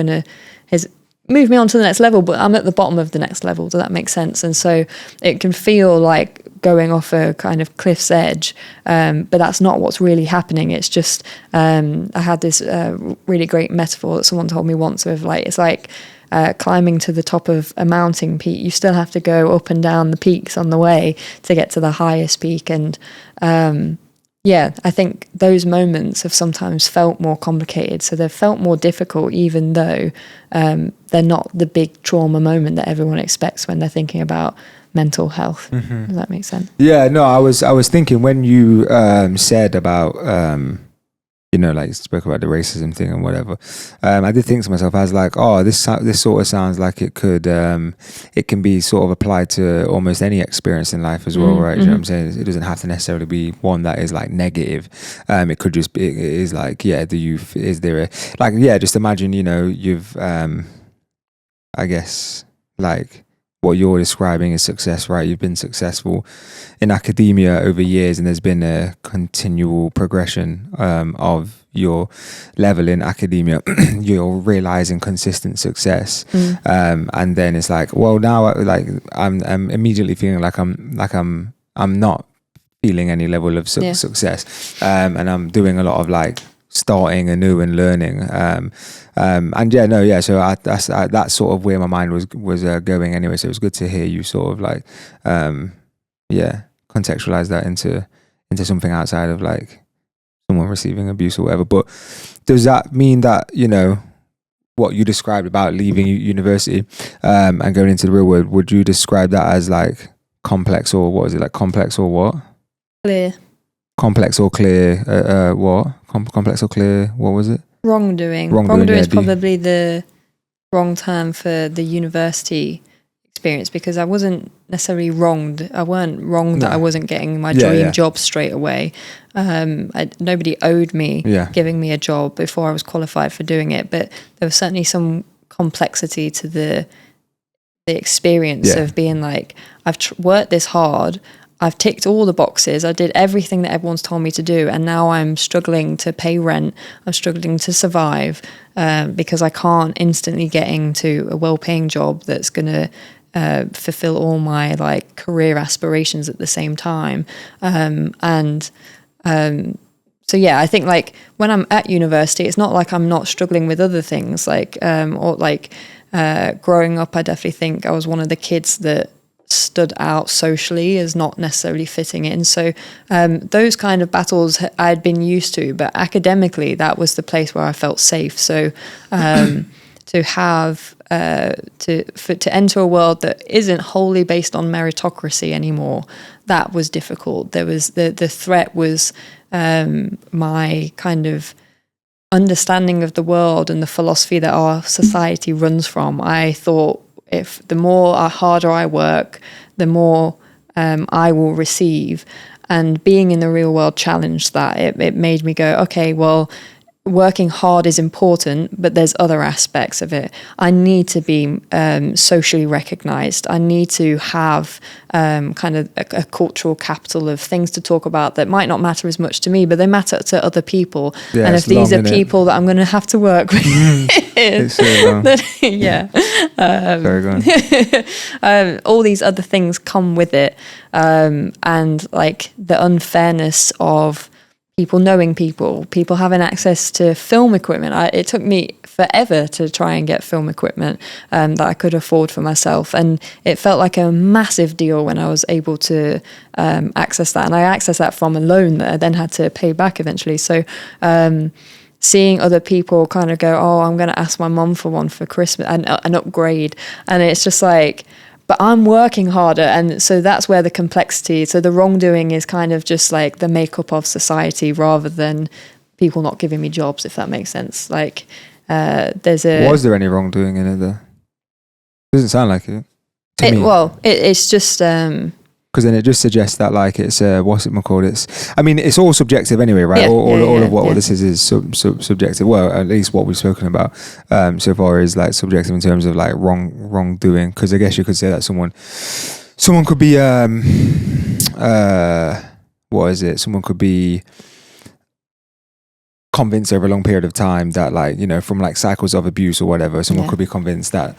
has moved me on to the next level, but I'm at the bottom of the next level. Does that make sense? And so it can feel like going off a kind of cliff's edge, but that's not what's really happening. It's just I had this really great metaphor that someone told me once of like, it's like climbing to the top of a mountain peak. You still have to go up and down the peaks on the way to get to the highest peak. And I think those moments have sometimes felt more complicated. So they've felt more difficult, even though they're not the big trauma moment that everyone expects when they're thinking about mental health. Mm-hmm. Does that make sense?
Yeah, no, I was thinking when you said about like spoke about the racism thing and whatever, I did think to myself, I was like, oh, this sort of sounds like it could it can be sort of applied to almost any experience in life as well, right? Mm-hmm. You know what I'm saying? It doesn't have to necessarily be one that is like negative. It could just be, it is like, the youth, is there a, like, just imagine, you've I guess like what you're describing is success, right? You've been successful in academia over years, and there's been a continual progression of your level in academia. You're realizing consistent success, and then it's like, well, now like I'm immediately feeling like I'm not feeling any level of success, and I'm doing a lot of like starting anew and learning, so that's sort of where my mind was going anyway. So it was good to hear you sort of like contextualize that into something outside of like someone receiving abuse or whatever. But does that mean that what you described about leaving university and going into the real world, would you describe that as like complex, or what is it, like complex or what?
Clear.
Complex or clear, what? Complex or clear, what was it?
Wrongdoing. Wrongdoing is probably the wrong term for the university experience, because I wasn't necessarily wronged. I weren't wronged that I wasn't getting my dream job straight away. Nobody owed me giving me a job before I was qualified for doing it, but there was certainly some complexity to the experience of being like, I've worked this hard, I've ticked all the boxes. I did everything that everyone's told me to do, and now I'm struggling to pay rent. I'm struggling to survive because I can't instantly get into a well-paying job that's going to fulfill all my like career aspirations at the same time. So yeah, I think like when I'm at university, it's not like I'm not struggling with other things. Like growing up, I definitely think I was one of the kids that stood out socially as not necessarily fitting in. So those kind of battles I'd been used to, but academically that was the place where I felt safe. So to have to enter a world that isn't wholly based on meritocracy anymore, that was difficult. There was the threat was my kind of understanding of the world and the philosophy that our society runs from. I thought if the more harder I work, the more I will receive. And being in the real world challenged that. It made me go, okay, well, working hard is important, but there's other aspects of it. I need to be socially recognized. I need to have kind of a cultural capital of things to talk about that might not matter as much to me, but they matter to other people.
Yeah,
and if these are people that I'm going to have to work with,
it's so long.
yeah.
Sorry, go on.
All these other things come with it. And like the unfairness of people knowing people having access to film equipment. It took me forever to try and get film equipment that I could afford for myself. And it felt like a massive deal when I was able to access that. And I accessed that from a loan that I then had to pay back eventually. So seeing other people kind of go, oh, I'm going to ask my mum for one for Christmas, and an upgrade. And it's just like, but I'm working harder. And so that's where the complexity, so the wrongdoing is kind of just like the makeup of society rather than people not giving me jobs, if that makes sense. Like was
there any wrongdoing in it though? Doesn't sound like it. To me.
Well, it's just...
because then it just suggests that like it's what's it called? I mean, it's all subjective anyway, right?
Yeah,
all of what this is subjective. Well, at least what we've spoken about so far is like subjective in terms of like wrongdoing. Because I guess you could say that someone could be what is it? Someone could be convinced over a long period of time that like, you know, from like cycles of abuse or whatever, someone could be convinced that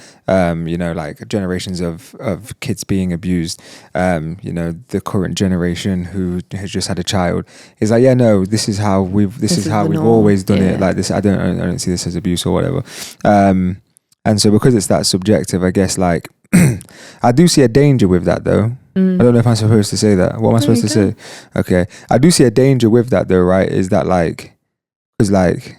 you know, like generations of kids being abused, you know, the current generation who has just had a child is like, yeah, no, this is how we've always done it like this. I don't see this as abuse or whatever. And so because it's that subjective, I guess like I do see a danger with that though. I don't know if I'm supposed to say that. What am I supposed to say? Okay. I do see a danger with that though, right? Is that like, because like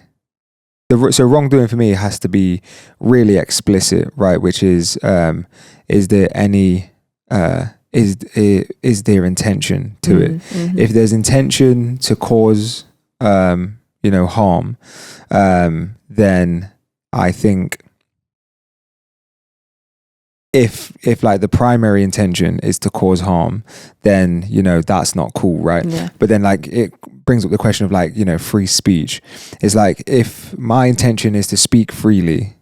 so wrongdoing for me has to be really explicit, right? Which is there any is there intention to it? If there's intention to cause you know, harm, then I think if like the primary intention is to cause harm, then, you know, that's not cool, right? Yeah. But then like it brings up the question of like, you know, free speech. It's like if my intention is to speak freely,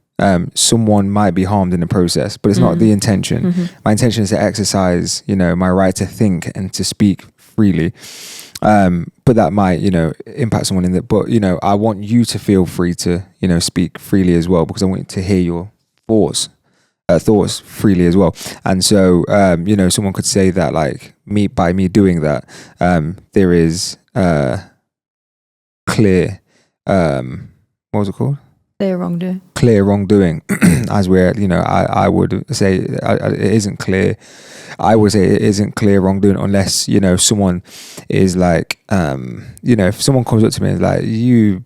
someone might be harmed in the process, but it's not the intention. My intention is to exercise, you know, my right to think and to speak freely. But that might, you know, impact someone in that. But, you know, I want you to feel free to, you know, speak freely as well, because I want to hear your thoughts freely as well. And so you know, someone could say that like by me doing that, there is clear what was it called? Clear wrongdoing. As where, you know, I would say it isn't clear. I would say it isn't clear wrongdoing unless, you know, someone is like you know, if someone comes up to me and is like, you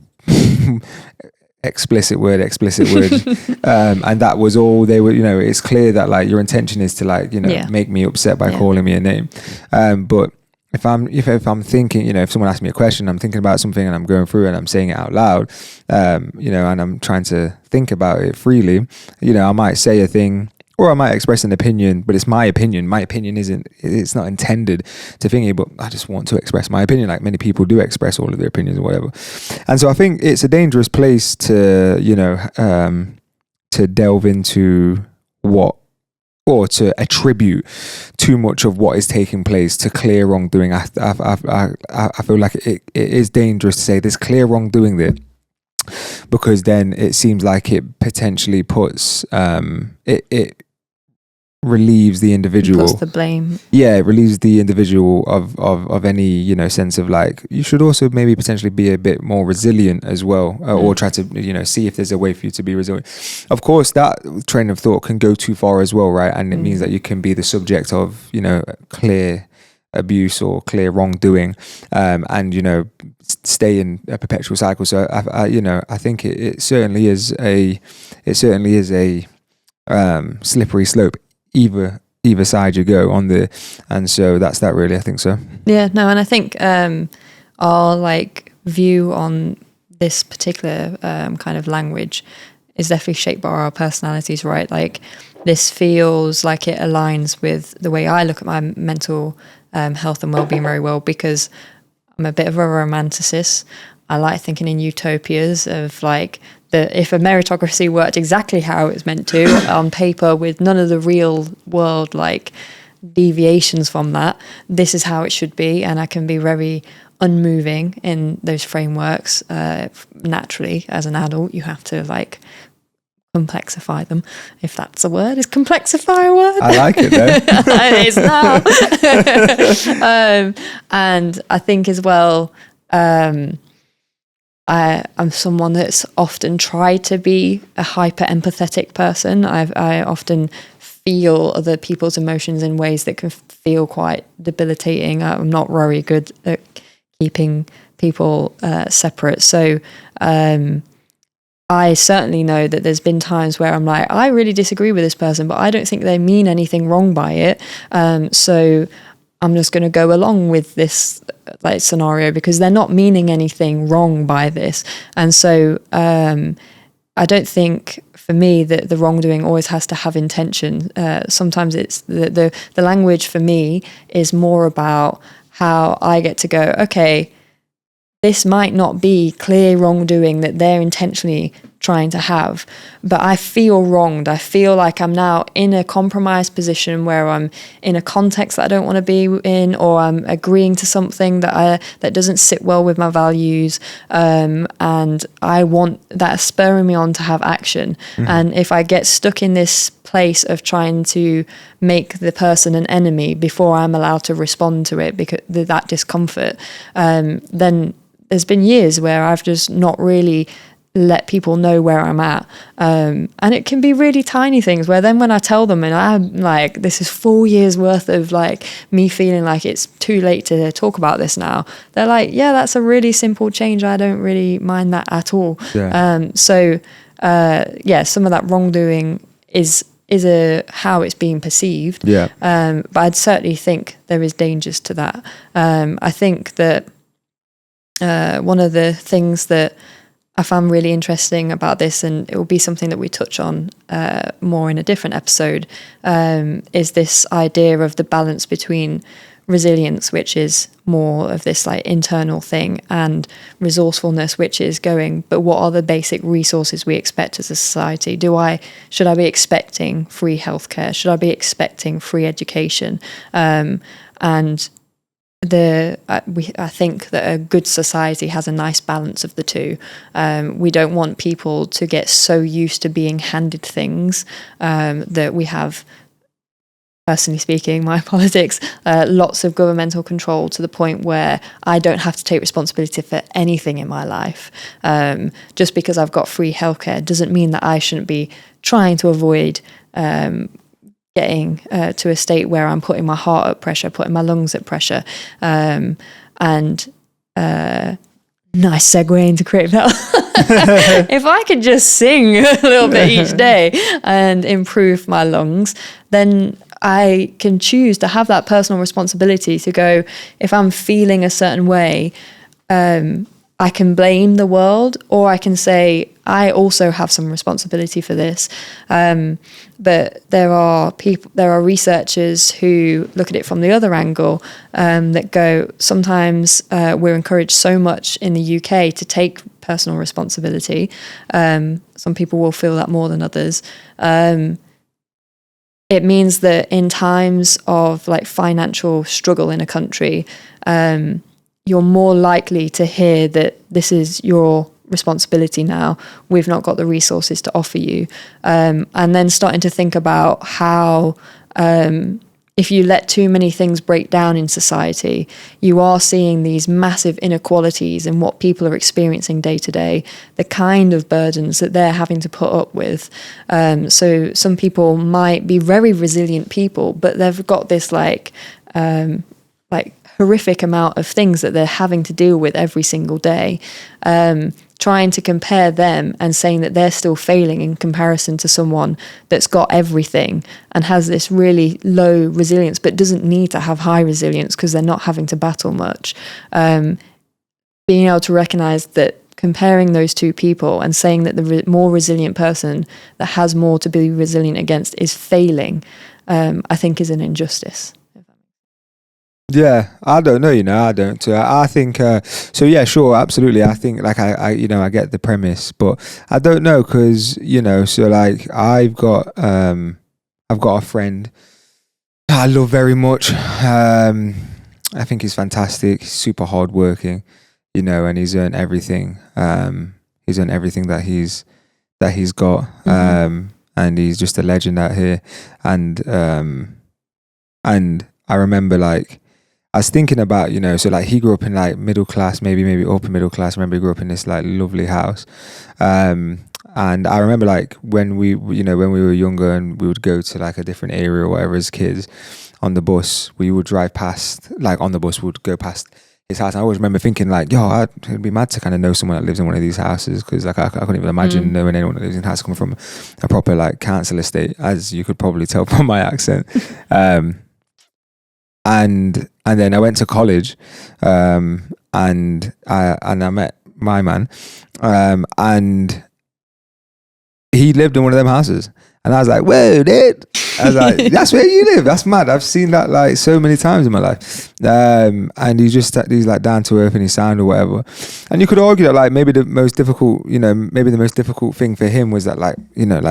explicit word and that was all they were, you know, it's clear that like your intention is to like, you know, make me upset by calling me a name, but if I'm thinking, you know, if someone asks me a question, I'm thinking about something and I'm going through and I'm saying it out loud, you know, and I'm trying to think about it freely, you know, I might say a thing or I might express an opinion, but it's my opinion. My opinion it's not intended to thingy, but I just want to express my opinion, like many people do express all of their opinions or whatever. And so I think it's a dangerous place to, you know, to delve into what or to attribute too much of what is taking place to clear wrongdoing. I feel like it is dangerous to say there's clear wrongdoing there, because then it seems like it potentially puts it relieves the individual.
Puts the blame.
Yeah, it relieves the individual of any, you know, sense of like, you should also maybe potentially be a bit more resilient as well, or try to, you know, see if there's a way for you to be resilient. Of course, that train of thought can go too far as well, right? And it means that you can be the subject of, you know, clear abuse or clear wrongdoing, and, you know, stay in a perpetual cycle. So I you know, I think it certainly is a slippery slope either side you go on the, and so that's that really, I think so.
Yeah, no, and I think our like view on this particular kind of language is definitely shaped by our personalities, right? Like this feels like it aligns with the way I look at my mental health and well-being very well, because I'm a bit of a romanticist. I like thinking in utopias of like, if a meritocracy worked exactly how it was meant to on paper, with none of the real world like deviations from that, this is how it should be. And I can be very unmoving in those frameworks. Naturally, as an adult, you have to like complexify them, if that's a word. Is complexify a word?
I like it though.
It is now. And I think as well, I'm someone that's often tried to be a hyper empathetic person. I often feel other people's emotions in ways that can feel quite debilitating. I'm not very good at keeping people separate. So I certainly know that there's been times where I'm like, I really disagree with this person, but I don't think they mean anything wrong by it. So I'm just going to go along with this like scenario because they're not meaning anything wrong by this. And so I don't think for me that the wrongdoing always has to have intention. Sometimes it's the language for me is more about how I get to go, okay, this might not be clear wrongdoing that they're intentionally trying to have, but I feel wronged. I feel like I'm now in a compromised position where I'm in a context that I don't want to be in, or I'm agreeing to something that doesn't sit well with my values, and I want that spurring me on to have action. Mm-hmm. And if I get stuck in this place of trying to make the person an enemy before I'm allowed to respond to it because that discomfort, then there's been years where I've just not really let people know where I'm at. And it can be really tiny things where then when I tell them, and I'm like, this is 4 years worth of like me feeling like it's too late to talk about this now. They're like, yeah, that's a really simple change. I don't really mind that at all. Yeah. Some of that wrongdoing is how it's being perceived. Yeah. But I'd certainly think there is dangers to that. I think that one of the things that I found really interesting about this, and it will be something that we touch on more in a different episode, is this idea of the balance between resilience, which is more of this like internal thing, and resourcefulness, which is going, but what are the basic resources we expect as a society? Should I be expecting free healthcare? Should I be expecting free education? I think that a good society has a nice balance of the two. We don't want people to get so used to being handed things that we have, personally speaking, my politics, lots of governmental control to the point where I don't have to take responsibility for anything in my life. Just because I've got free healthcare doesn't mean that I shouldn't be trying to avoid getting to a state where I'm putting my heart at pressure, putting my lungs at pressure. Nice segue into creative health. If I could just sing a little bit each day and improve my lungs, then I can choose to have that personal responsibility to go, if I'm feeling a certain way, I can blame the world, or I can say, I also have some responsibility for this. But there are researchers who look at it from the other angle, that go, sometimes we're encouraged so much in the UK to take personal responsibility. Some people will feel that more than others. it means that in times of like financial struggle in a country, you're more likely to hear that this is your responsibility now. We've not got the resources to offer you. And then starting to think about how if you let too many things break down in society, you are seeing these massive inequalities in what people are experiencing day to day, the kind of burdens that they're having to put up with. So some people might be very resilient people, but they've got this like horrific amount of things that they're having to deal with every single day. Trying to compare them and saying that they're still failing in comparison to someone that's got everything and has this really low resilience, but doesn't need to have high resilience because they're not having to battle much. Being able to recognize that comparing those two people and saying that the more resilient person that has more to be resilient against is failing, I think is an injustice.
Yeah, I don't know, I don't. I think, so yeah, sure, absolutely. I think like I get the premise, but I don't know because, so like I've got a friend I love very much. I think he's fantastic, super hardworking, and he's earned everything. He's earned everything that he's got. And he's just a legend out here. And I remember like, I was thinking about, so like he grew up in like middle class, maybe upper middle class. I remember he grew up in this like lovely house. And I remember like when we were younger and we would go to like a different area or whatever as kids on the bus, we would drive past, like on the bus, we would go past his house. I always remember thinking like, it'd be mad to kind of know someone that lives in one of these houses, because like I couldn't even imagine knowing anyone that lives in a house coming from a proper like council estate, as you could probably tell from my accent. And then I went to college, and I met my man, and he lived in one of them houses, and I was like, "Whoa, dude!" I was like, "That's where you live? That's mad." I've seen that like so many times in my life. And he's like down to earth in his sound or whatever. And you could argue that like maybe the most difficult thing for him was that like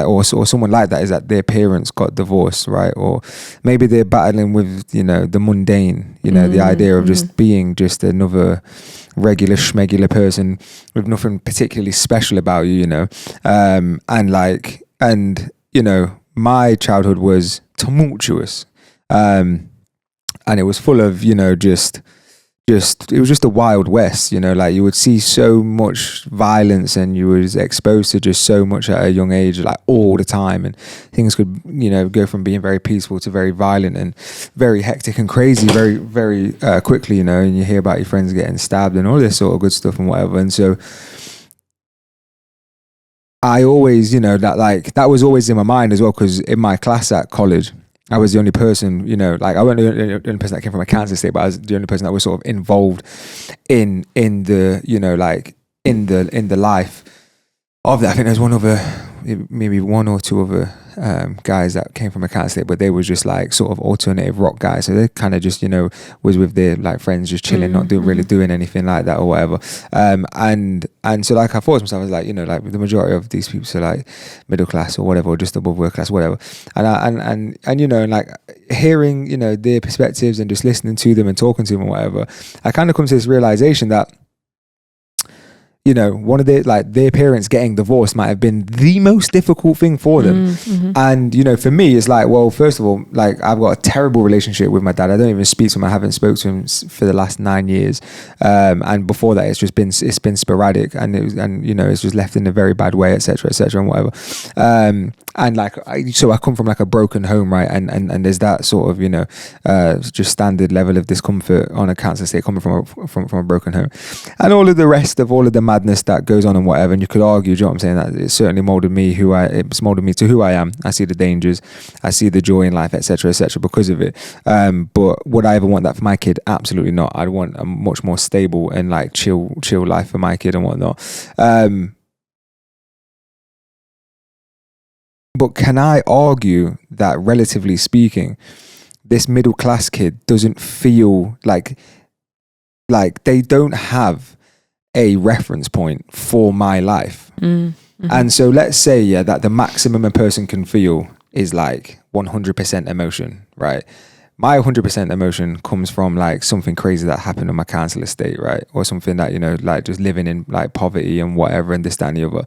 or someone like that is that their parents got divorced, right? Or maybe they're battling with the mundane, the idea of just being just another regular schmegular person with nothing particularly special about you, and my childhood was tumultuous, and it was full of just it was just a wild west, like you would see so much violence and you was exposed to just so much at a young age, like all the time, and things could go from being very peaceful to very violent and very hectic and crazy very very quickly, and you hear about your friends getting stabbed and all this sort of good stuff and whatever. And so I always, that was always in my mind as well, because in my class at college, I was the only person, like I wasn't the only person that came from a Kansas state, but I was the only person that was sort of involved in the, in the life of that. I think there's maybe one or two other guys that came from a Kansas state, but they were just like sort of alternative rock guys. So they kind of just, was with their like friends, just chilling, not really doing anything like that or whatever. And so like I thought to myself, I was like, like the majority of these people are like middle class or whatever, or just above work class, whatever. And like hearing, their perspectives and just listening to them and talking to them or whatever, I kind of come to this realization that one of their parents getting divorced might have been the most difficult thing for them. And for me, it's like, well, first of all, like I've got a terrible relationship with my dad. I don't even speak to him. I haven't spoke to him for the last 9 years, and before that it's been sporadic, and it's just left in a very bad way, etc., and whatever. And like so I come from like a broken home, right? And there's that sort of just standard level of discomfort on a cancer state coming from a broken home, and all of the rest of all of the madness that goes on and whatever. And you could argue, do you know what I'm saying, that it certainly molded me to who I am. I see the dangers, I see the joy in life, etc., because of it. But would I ever want that for my kid? Absolutely not. I'd want a much more stable and like chill life for my kid and whatnot. But can I argue that, relatively speaking, this middle class kid doesn't feel like they don't have a reference point for my life? And so let's say that the maximum a person can feel is like 100% emotion, right? My 100% emotion comes from like something crazy that happened on my council estate, right? Or something that, you know, like just living in like poverty and whatever and this, that and the other.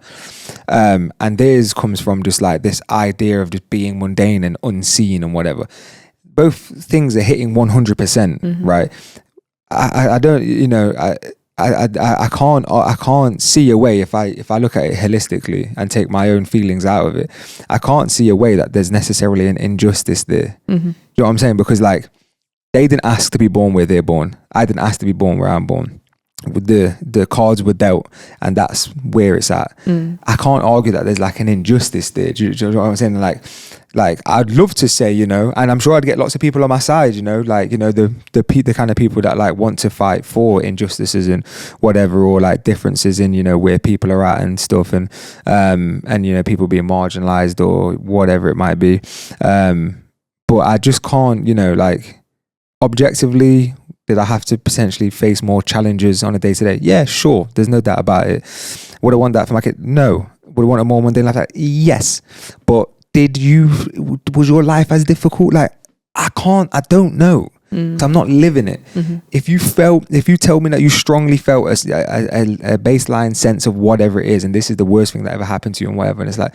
And theirs comes from just like this idea of just being mundane and unseen and whatever. Both things are hitting 100%, right? I don't, you know, I can't see a way if I look at it holistically and take my own feelings out of it. I can't see a way that there's necessarily an injustice there. Do you know what I'm saying? Because like they didn't ask to be born where they're born. I didn't ask to be born where I'm born. The cards were dealt, and that's where it's at. I can't argue that there's like an injustice there. Do you know what I'm saying? Like I'd love to say, you know, and I'm sure I'd get lots of people on my side, you know, like, you know, the kind of people that like want to fight for injustices and whatever, or like differences in, you know, where people are at and stuff, and you know, people being marginalized or whatever it might be. But I just can't, you know, like objectively, did I have to potentially face more challenges on a day-to-day? Yeah, sure. There's no doubt about it. Would I want that for my kid? No. Would I want a more mundane life? Yes. But was your life as difficult? Like, I don't know. So I'm not living it. If you tell me that you strongly felt a baseline sense of whatever it is, and this is the worst thing that ever happened to you and whatever, and it's like,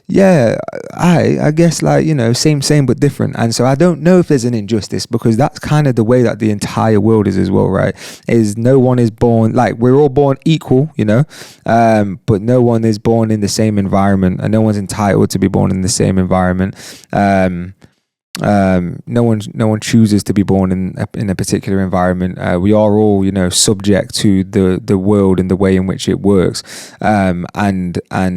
yeah, I guess, like, you know, same but different. And so I don't know if there's an injustice, because that's kind of the way that the entire world is as well, right? Is no one is born, like, we're all born equal, you know, but no one is born in the same environment, and no one's entitled to be born in the same environment. No one chooses to be born in a particular environment. We are all, you know, subject to the world and the way in which it works. And I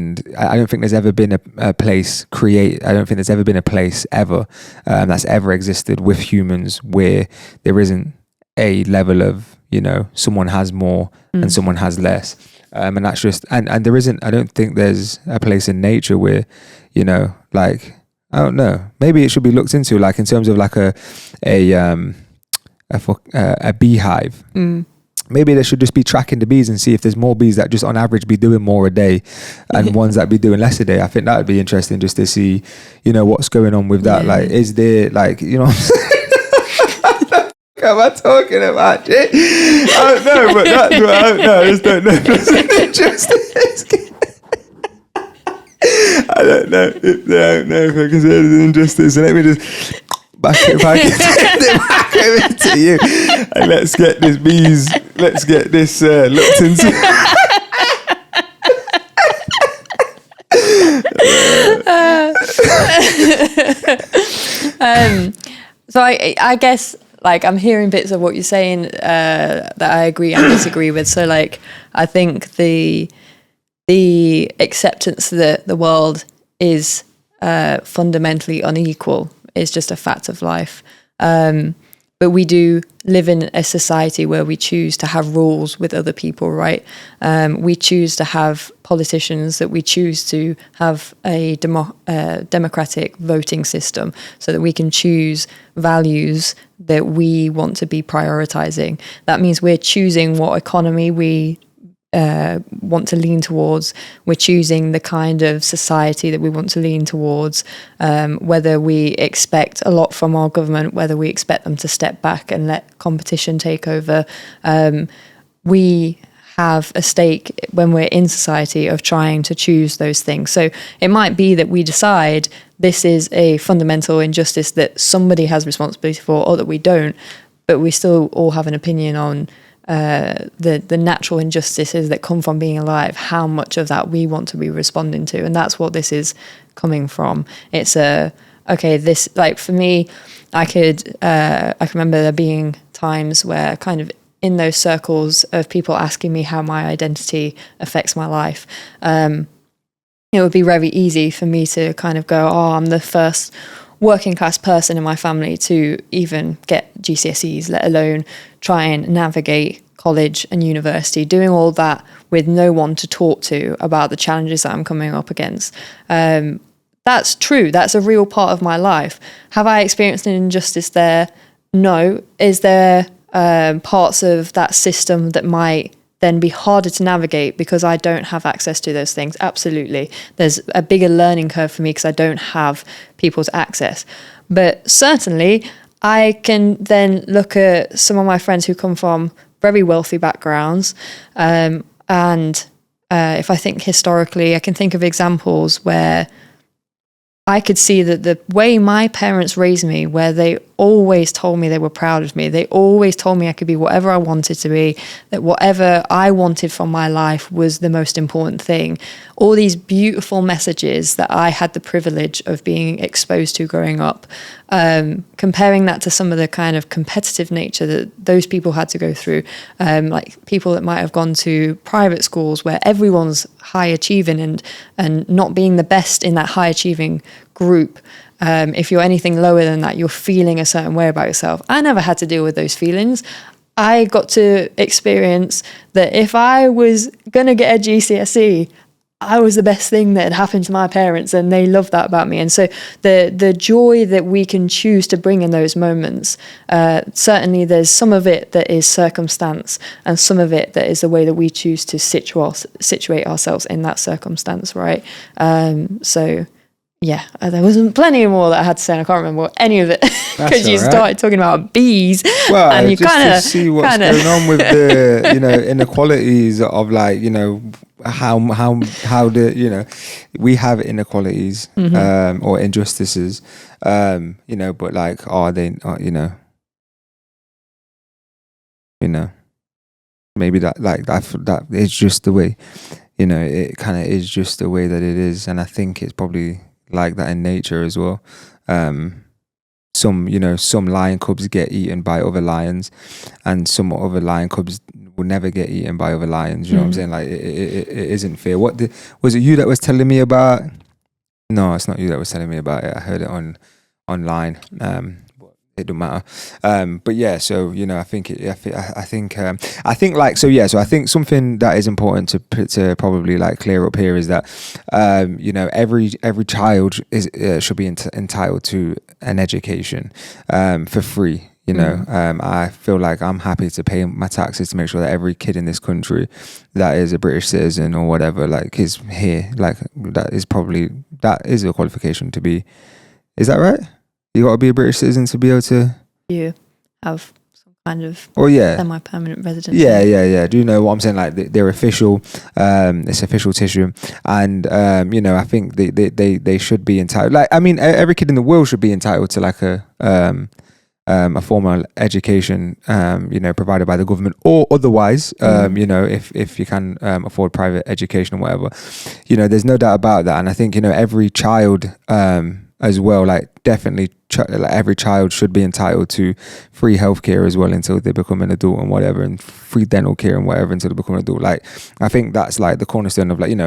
don't think there's ever been a place I don't think there's ever been a place ever that's ever existed with humans where there isn't a level of, you know, someone has more and someone has less. And that's just, and there isn't, I don't think there's a place in nature where, you know, like, I don't know. Maybe it should be looked into, like in terms of like a beehive. Maybe they should just be tracking the bees and see if there's more bees that just on average be doing more a day, and ones that be doing less a day. I think that would be interesting just to see, you know, what's going on with that. Like, is there, like, you know what I'm saying? What am I talking about? I don't know, but that's what I don't know. I just don't know if there's an injustice. I don't know if I can say there's an injustice. So let me just back it to you, and let's get this looked into.
So I guess, like, I'm hearing bits of what you're saying that I agree and disagree with. So like, I think the acceptance that the world is fundamentally unequal is just a fact of life. But we do live in a society where we choose to have rules with other people, right? We choose to have politicians, that we choose to have a democratic voting system so that we can choose values that we want to be prioritizing. That means we're choosing what economy we want to lean towards. We're choosing the kind of society that we want to lean towards, whether we expect a lot from our government, whether we expect them to step back and let competition take over. We have a stake when we're in society of trying to choose those things. So it might be that we decide this is a fundamental injustice that somebody has responsibility for, or that we don't, but we still all have an opinion on the natural injustices that come from being alive, how much of that we want to be responding to. And that's what this is coming from. It's this, like, for me, I can remember there being times where kind of in those circles of people asking me how my identity affects my life, it would be very easy for me to kind of go, I'm the first working class person in my family to even get GCSEs, let alone try and navigate college and university, doing all that with no one to talk to about the challenges that I'm coming up against. That's true. That's a real part of my life. Have I experienced an injustice there? No. Is there parts of that system that might then be harder to navigate because I don't have access to those things. Absolutely. There's a bigger learning curve for me because I don't have people to access. But certainly I can then look at some of my friends who come from very wealthy backgrounds. And if I think historically, I can think of examples where I could see that the way my parents raised me, where they always told me they were proud of me, they always told me I could be whatever I wanted to be, that whatever I wanted from my life was the most important thing. All these beautiful messages that I had the privilege of being exposed to growing up, comparing that to some of the kind of competitive nature that those people had to go through, like people that might have gone to private schools where everyone's high achieving and not being the best in that high achieving group. If you're anything lower than that, you're feeling a certain way about yourself. I never had to deal with those feelings. I got to experience that if I was going to get a GCSE, I was the best thing that had happened to my parents, and they loved that about me. And so the joy that we can choose to bring in those moments, certainly there's some of it that is circumstance and some of it that is the way that we choose to situate ourselves in that circumstance, right? So yeah, there wasn't plenty more that I had to say, and I can't remember any of it because you started talking about bees.
Well,
and you
just to see what's going on with the, inequalities of how the, we have inequalities, or injustices, but like, are they, maybe that is just the way, it kind of is just the way that it is. And I think it's probably like that in nature as well. Some lion cubs get eaten by other lions, and some other lion cubs will never get eaten by other lions. You know what I'm saying? Like it isn't fair. Was it you that was telling me about? No, it's not you that was telling me about it. I heard it online. It don't matter. But yeah, so I think so I think something that is important to probably like clear up here is that every child should be entitled to an education for free. I feel like I'm happy to pay my taxes to make sure that every kid in this country that is a British citizen or whatever, like, is here. Like, that is a qualification to be. Is that right? You got to be a British citizen to be able to. You
have some kind of semi-permanent residency.
Yeah. Do you know what I'm saying? Like, they're official. It's official tissue, and I think they should be entitled. Like, I mean, every kid in the world should be entitled to like a formal education, provided by the government or otherwise. If you can afford private education or whatever, there's no doubt about that. And I think every child. As well, like, definitely every child should be entitled to free healthcare as well until they become an adult and whatever, and free dental care and whatever until they become an adult. Like, I think that's like the cornerstone of, like,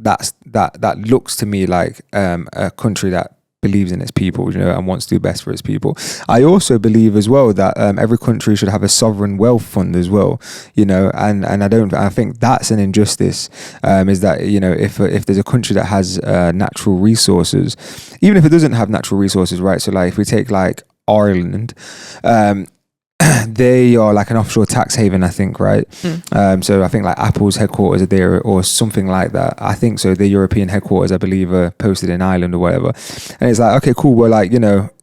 that looks to me like a country that believes in its people, and wants to do best for its people. I also believe as well that every country should have a sovereign wealth fund as well, and I think that's an injustice, is that, if there's a country that has natural resources, even if it doesn't have natural resources, right? So, like, if we take like Ireland, they are like an offshore tax haven, I think, right? So I think like Apple's headquarters are there or something like that. I think so. The European headquarters, I believe, are posted in Ireland or whatever. And it's like, okay, cool. Well, like,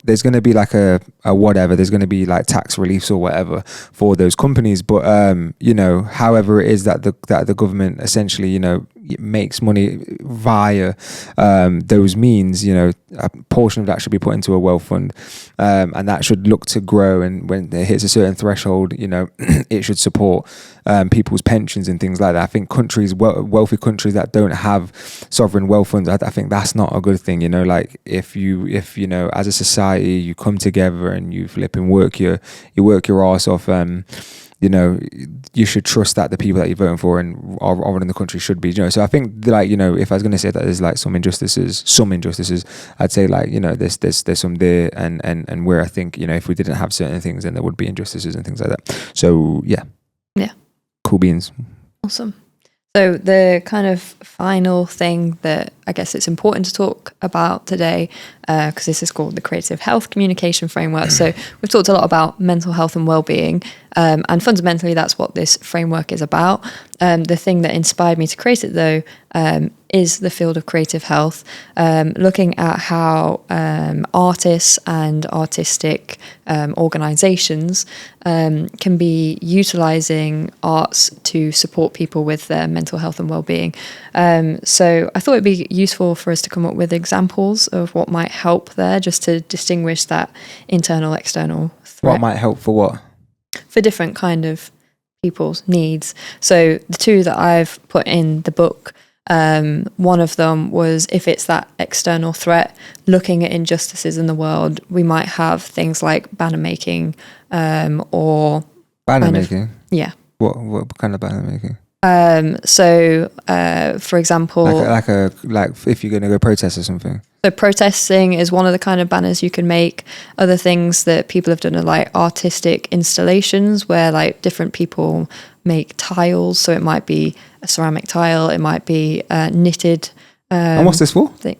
there's going to be like a whatever. There's going to be like tax reliefs or whatever for those companies. But, however it is that the government essentially, makes money via those means, a portion of that should be put into a wealth fund, and that should look to grow. And when it hits a certain threshold, it should support people's pensions and things like that. I think wealthy countries that don't have sovereign wealth funds, I think that's not a good thing. Like, if as a society you come together and you flip and work your arse off, you should trust that the people that you're voting for and are running the country should be, so I think, like, if I was going to say that there's like some injustices, I'd say, like, there's some there, and where I think, if we didn't have certain things, then there would be injustices and things like that. So yeah.
Cool
beans.
Awesome. So the kind of final thing that I guess it's important to talk about today, because this is called the Creative Health Communication Framework. So we've talked a lot about mental health and well-being, and fundamentally that's what this framework is about. The thing that inspired me to create it, though, is the field of creative health, looking at how artists and artistic organizations can be utilizing arts to support people with their mental health and well-being. So I thought it'd be useful for us to come up with examples of what might help there, just to distinguish that internal, external threat.
What might help for what?
For different kind of people's needs. So the two that I've put in the book, one of them was, if it's that external threat, looking at injustices in the world, we might have things like banner making, or
banner making.
Yeah.
What kind of banner making?
For example,
like if you're going to go protest or something.
So protesting is one of the kind of banners you can make. Other things that people have done are like artistic installations, where like different people make tiles. So it might be a ceramic tile, it might be knitted.
And what's this for?
Thing.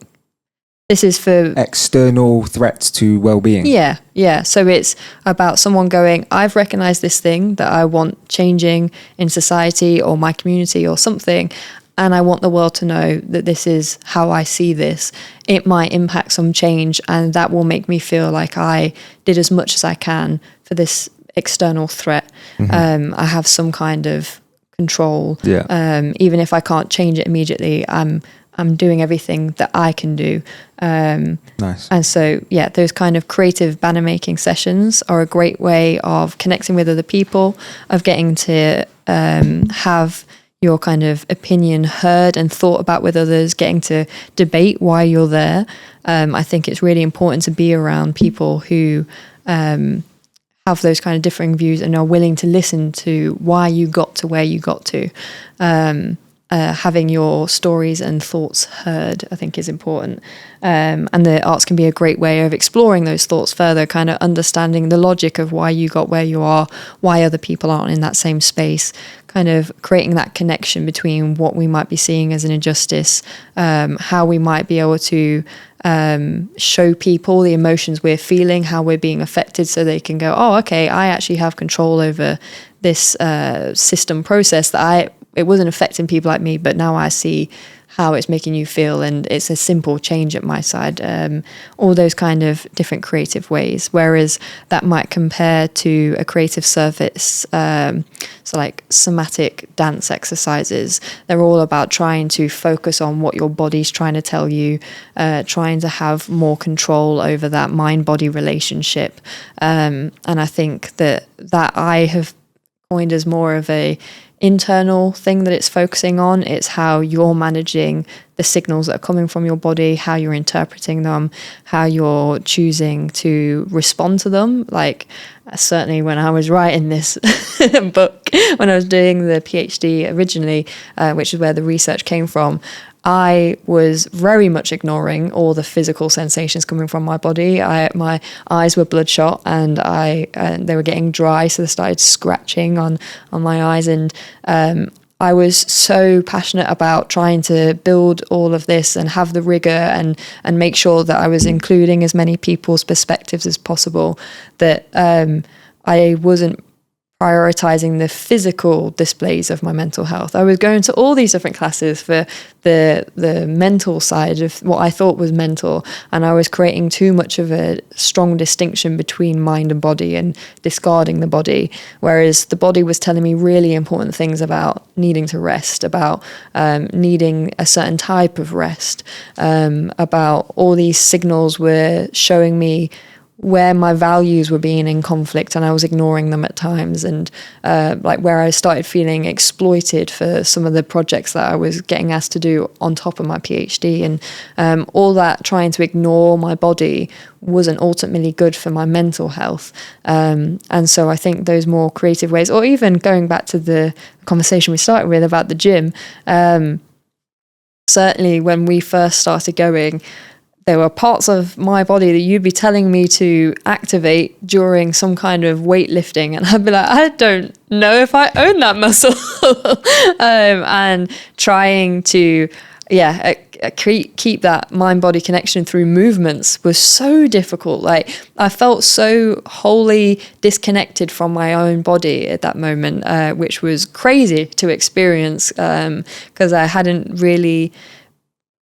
This is for
external threats to well-being.
Yeah. So it's about someone going, I've recognized this thing that I want changing in society or my community or something, and I want the world to know that this is how I see this. It might impact some change, and that will make me feel like I did as much as I can for this external threat. Mm-hmm. I have some kind of control. Yeah. Even if I can't change it immediately, I'm doing everything that I can do.
Nice.
And so, yeah, those kind of creative banner making sessions are a great way of connecting with other people, of getting to have your kind of opinion heard and thought about with others, getting to debate why you're there. I think it's really important to be around people who have those kind of differing views and are willing to listen to why you got to where you got to. Having your stories and thoughts heard, I think, is important. And the arts can be a great way of exploring those thoughts further, kind of understanding the logic of why you got where you are, why other people aren't in that same space, kind of creating that connection between what we might be seeing as an injustice, how we might be able to show people the emotions we're feeling, how we're being affected, so they can go, oh, okay, I actually have control over this system process that it wasn't affecting people like me, but now I see how it's making you feel, and it's a simple change at my side. All those kind of different creative ways, whereas that might compare to a creative service, so like somatic dance exercises. They're all about trying to focus on what your body's trying to tell you, trying to have more control over that mind-body relationship. And I think that I have coined as more of a internal thing that it's focusing on. It's how you're managing the signals that are coming from your body, how you're interpreting them, how you're choosing to respond to them. Like, certainly when I was writing this book, when I was doing the PhD originally, which is where the research came from, I was very much ignoring all the physical sensations coming from my body. My eyes were bloodshot, and they were getting dry, so they started scratching on my eyes. And I was so passionate about trying to build all of this and have the rigor and make sure that I was including as many people's perspectives as possible, that I wasn't prioritizing the physical displays of my mental health. I was going to all these different classes for the mental side of what I thought was mental, and I was creating too much of a strong distinction between mind and body and discarding the body, whereas the body was telling me really important things about needing to rest, about needing a certain type of rest, about all these signals were showing me where my values were being in conflict, and I was ignoring them at times, and like where I started feeling exploited for some of the projects that I was getting asked to do on top of my PhD, and all that trying to ignore my body wasn't ultimately good for my mental health. And so I think those more creative ways, or even going back to the conversation we started with about the gym, certainly when we first started going, there were parts of my body that you'd be telling me to activate during some kind of weightlifting, and I'd be like, I don't know if I own that muscle. And trying to keep that mind-body connection through movements was so difficult. Like, I felt so wholly disconnected from my own body at that moment, which was crazy to experience, because I hadn't really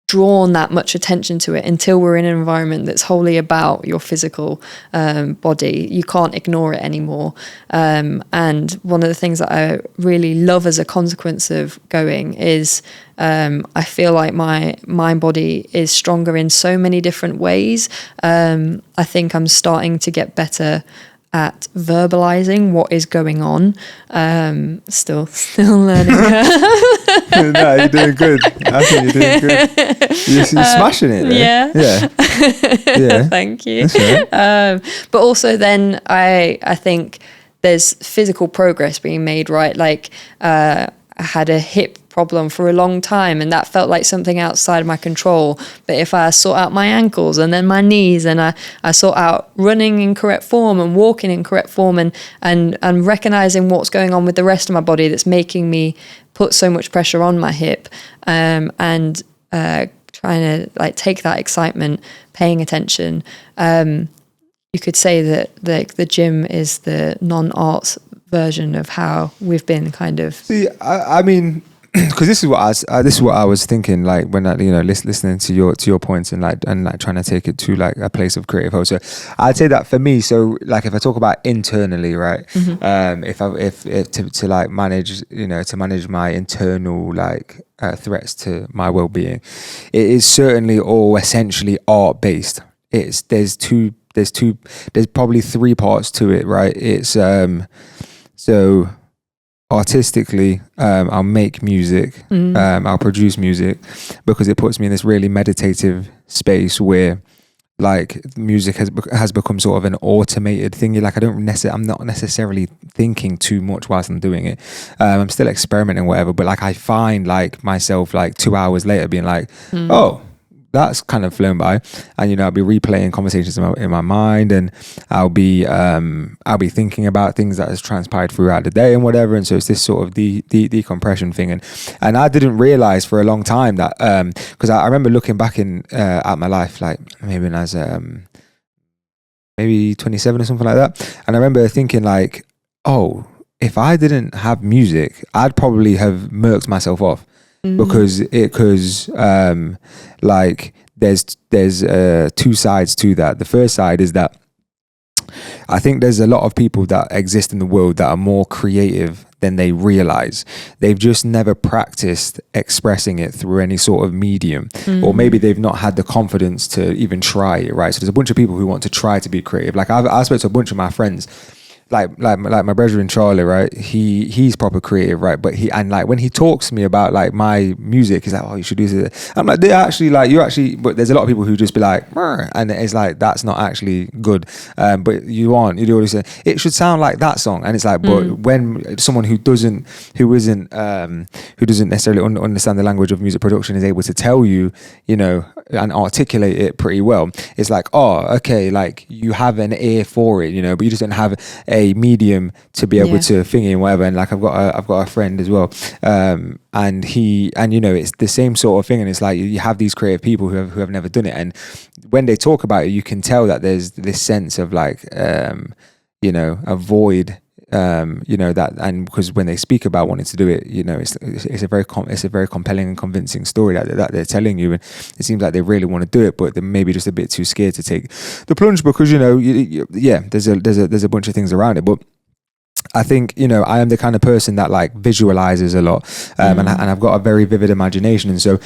drawn that much attention to it until we're in an environment that's wholly about your physical body. You can't ignore it anymore. And one of the things that I really love as a consequence of going is I feel like my mind body is stronger in so many different ways. I think I'm starting to get better at verbalizing what is going on. Still learning.
No, you're doing good. I think you're doing good. You're smashing it.
Yeah.
Yeah.
Thank you.
That's right.
But also then I think there's physical progress being made, right? Like I had a hip problem for a long time, and that felt like something outside of my control. But if I sort out my ankles and then my knees, and I sort out running in correct form and walking in correct form, and recognizing what's going on with the rest of my body that's making me put so much pressure on my hip, and trying to like take that excitement, paying attention. You could say that the gym is the non-arts version of how we've been kind of.
See, I mean, because this is what I was thinking, like when I, listening to your points and trying to take it to like a place of creative hope. So I'd say that for me, so like if I talk about internally, right, if to like manage, to manage my internal like threats to my well-being, it is certainly all essentially art based. There's probably three parts to it, right? It's so artistically, I'll make music, I'll produce music, because it puts me in this really meditative space where like music has become sort of an automated thing. Like I'm not necessarily thinking too much whilst I'm doing it. I'm still experimenting, whatever, but like I find like myself like 2 hours later being like, oh, that's kind of flown by, and I'll be replaying conversations in my mind, and I'll be thinking about things that has transpired throughout the day and whatever. And so it's this sort of decompression thing, and I didn't realize for a long time that because I remember looking back at my life, like maybe when I was maybe 27 or something like that, and I remember thinking like, oh, if I didn't have music, I'd probably have murked myself off. Because like there's two sides to that. The first side is that I think there's a lot of people that exist in the world that are more creative than they realize. They've just never practiced expressing it through any sort of medium, or maybe they've not had the confidence to even try it, right? So there's a bunch of people who want to try to be creative. Like I spoke to a bunch of my friends, like my brother in Charlie, right? He's proper creative, right? But when he talks to me about like my music, he's like, oh, you should do this. I'm like, but there's a lot of people who just be like, "Meh," and it's like, that's not actually good. But you always say it should sound like that song, and it's like, but when someone who doesn't necessarily understand the language of music production is able to tell you, and articulate it pretty well, it's like, oh, okay, like you have an ear for it, but you just don't have a medium to be able to think and whatever. And like I've got a friend as well, and it's the same sort of thing. And it's like you have these creative people who have never done it, and when they talk about it, you can tell that there's this sense of like a void. That, and because when they speak about wanting to do it, it's a very compelling and convincing story that they're telling you, and it seems like they really want to do it, but they're maybe just a bit too scared to take the plunge because there's a bunch of things around it. But I think, I am the kind of person that like visualizes a lot, and I've got a very vivid imagination. And so,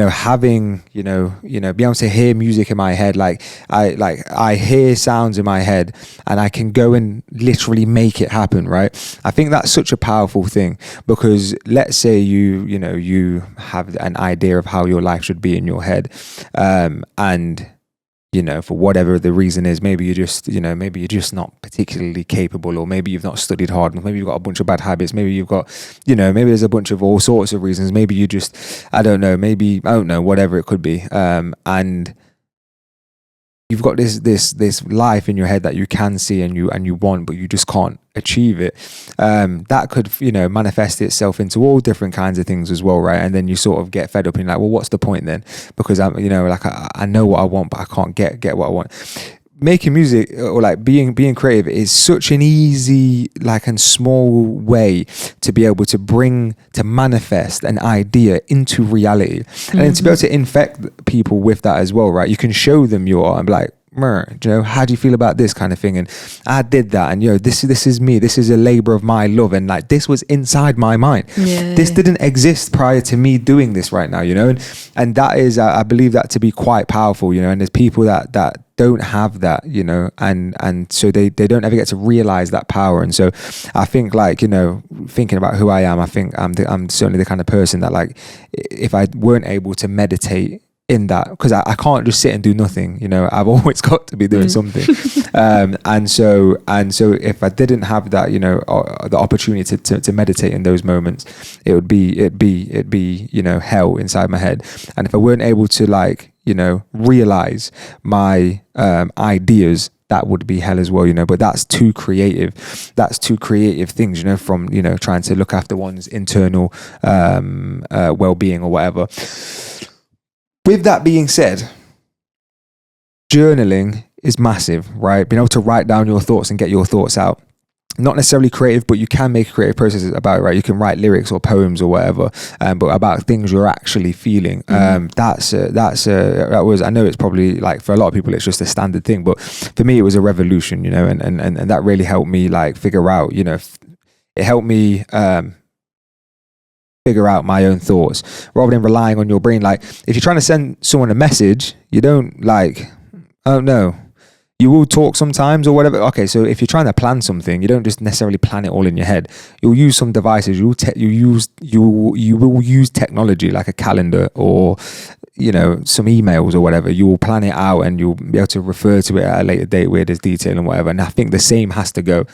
having, being able to hear music in my head, I hear sounds in my head and I can go and literally make it happen. Right. I think that's such a powerful thing, because let's say you have an idea of how your life should be in your head, and for whatever the reason is, maybe you're just not particularly capable, or maybe you've not studied hard enough, maybe you've got a bunch of bad habits, maybe you've got, maybe there's a bunch of all sorts of reasons, maybe you just, I don't know, whatever it could be. And you've got this life in your head that you can see and you want, but you just can't achieve it. That could, manifest itself into all different kinds of things as well, right? And then you sort of get fed up and you're like, well, what's the point then? Because I know what I want, but I can't get what I want. Making music or like being creative is such an easy and small way to be able to manifest an idea into reality, and then to be able to infect people with that as well, right? You can show them your art and be like, how do you feel about this kind of thing? And I did that, and this is me. This is a labor of my love, and like this was inside my mind. This didn't exist prior to me doing this right now, and that is, I believe that to be quite powerful, and there's people that don't have that, and so they don't ever get to realize that power. And so I think thinking about who I am, I think I'm certainly the kind of person that if I weren't able to meditate in that, because I can't just sit and do nothing, I've always got to be doing something. And so if I didn't have that, the opportunity to meditate in those moments, it'd be hell inside my head. And if I weren't able to realize my ideas, that would be hell as well, but that's two creative things, from trying to look after one's internal well-being or whatever. With that being said, journaling is massive, right? Being able to write down your thoughts and get your thoughts out. Not necessarily creative, but you can make a creative process about it, right? You can write lyrics or poems or whatever, but about things you're actually feeling. I know it's probably for a lot of people, it's just a standard thing, but for me, it was a revolution, and that really helped me figure out, it helped me, figure out my own thoughts rather than relying on your brain. If you're trying to send someone a message, you don't oh no, you will talk sometimes or whatever. Okay, so if you're trying to plan something, you don't just necessarily plan it all in your head. You'll use some devices. You will use technology like a calendar or some emails or whatever. You will plan it out and you'll be able to refer to it at a later date where there's detail and whatever. And I think the same has to go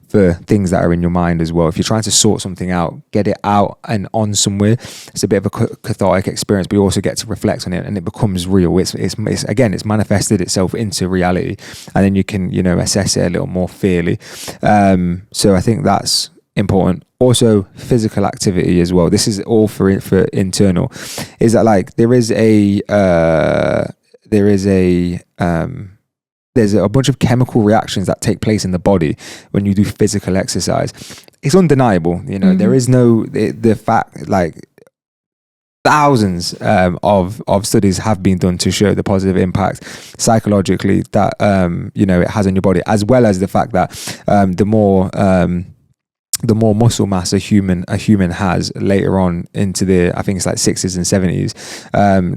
for things that are in your mind as well. If you're trying to sort something out, get it out and on somewhere. It's a bit of a cathartic experience, but you also get to reflect on it and it becomes real. It's manifested itself into reality, and then you can assess it a little more fairly. So I think that's important. Also, physical activity as well. This is all for internal. Is that there's a bunch of chemical reactions that take place in the body when you do physical exercise. It's undeniable. There is the fact thousands of studies have been done to show the positive impact psychologically that it has on your body, as well as the fact that the more muscle mass a human has later on into I think it's 60s and 70s,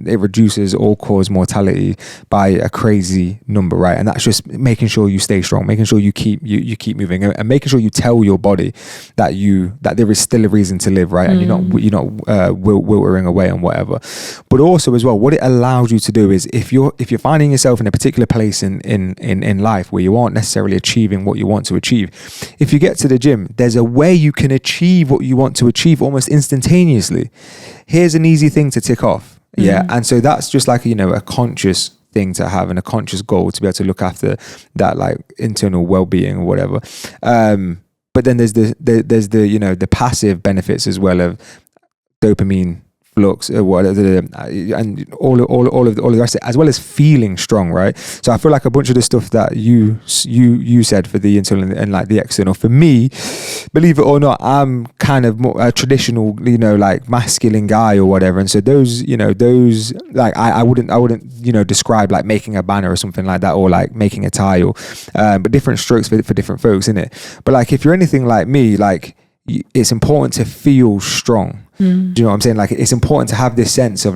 it reduces all-cause mortality by a crazy number, right? And that's just making sure you stay strong, making sure you keep moving, and making sure you tell your body that there is still a reason to live, right? And you're not wiltering away and whatever. But also as well, what it allows you to do is if you're finding yourself in a particular place in life where you aren't necessarily achieving what you want to achieve, if you get to the gym, there's a way you can achieve what you want to achieve almost instantaneously. Here's an easy thing to tick off. And so that's just a conscious thing to have and a conscious goal to be able to look after that internal well-being or whatever. But then there's the passive benefits as well of dopamine flux or whatever, and all of the rest of it, as well as feeling strong, right? So I feel like a bunch of the stuff that you said for the internal and the external, for me, believe it or not, I'm kind of more a traditional, masculine guy or whatever, and so those I wouldn't describe making a banner or something like that, or making a tile, but different strokes for different folks, innit? But if you're anything like me, it's important to feel strong. Do you know what I'm saying? It's important to have this sense of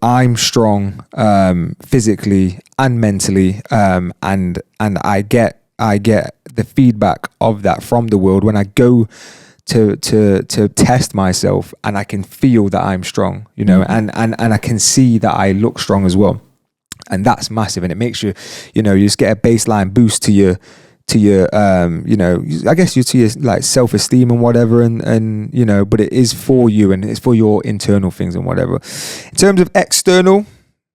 I'm strong physically and mentally, and I get the feedback of that from the world when I go to test myself, and I can feel that I'm strong, and I can see that I look strong as well, and that's massive, and it makes you you just get a baseline boost to your I guess to your self-esteem and whatever, and but it is for you and it's for your internal things and whatever. In terms of external,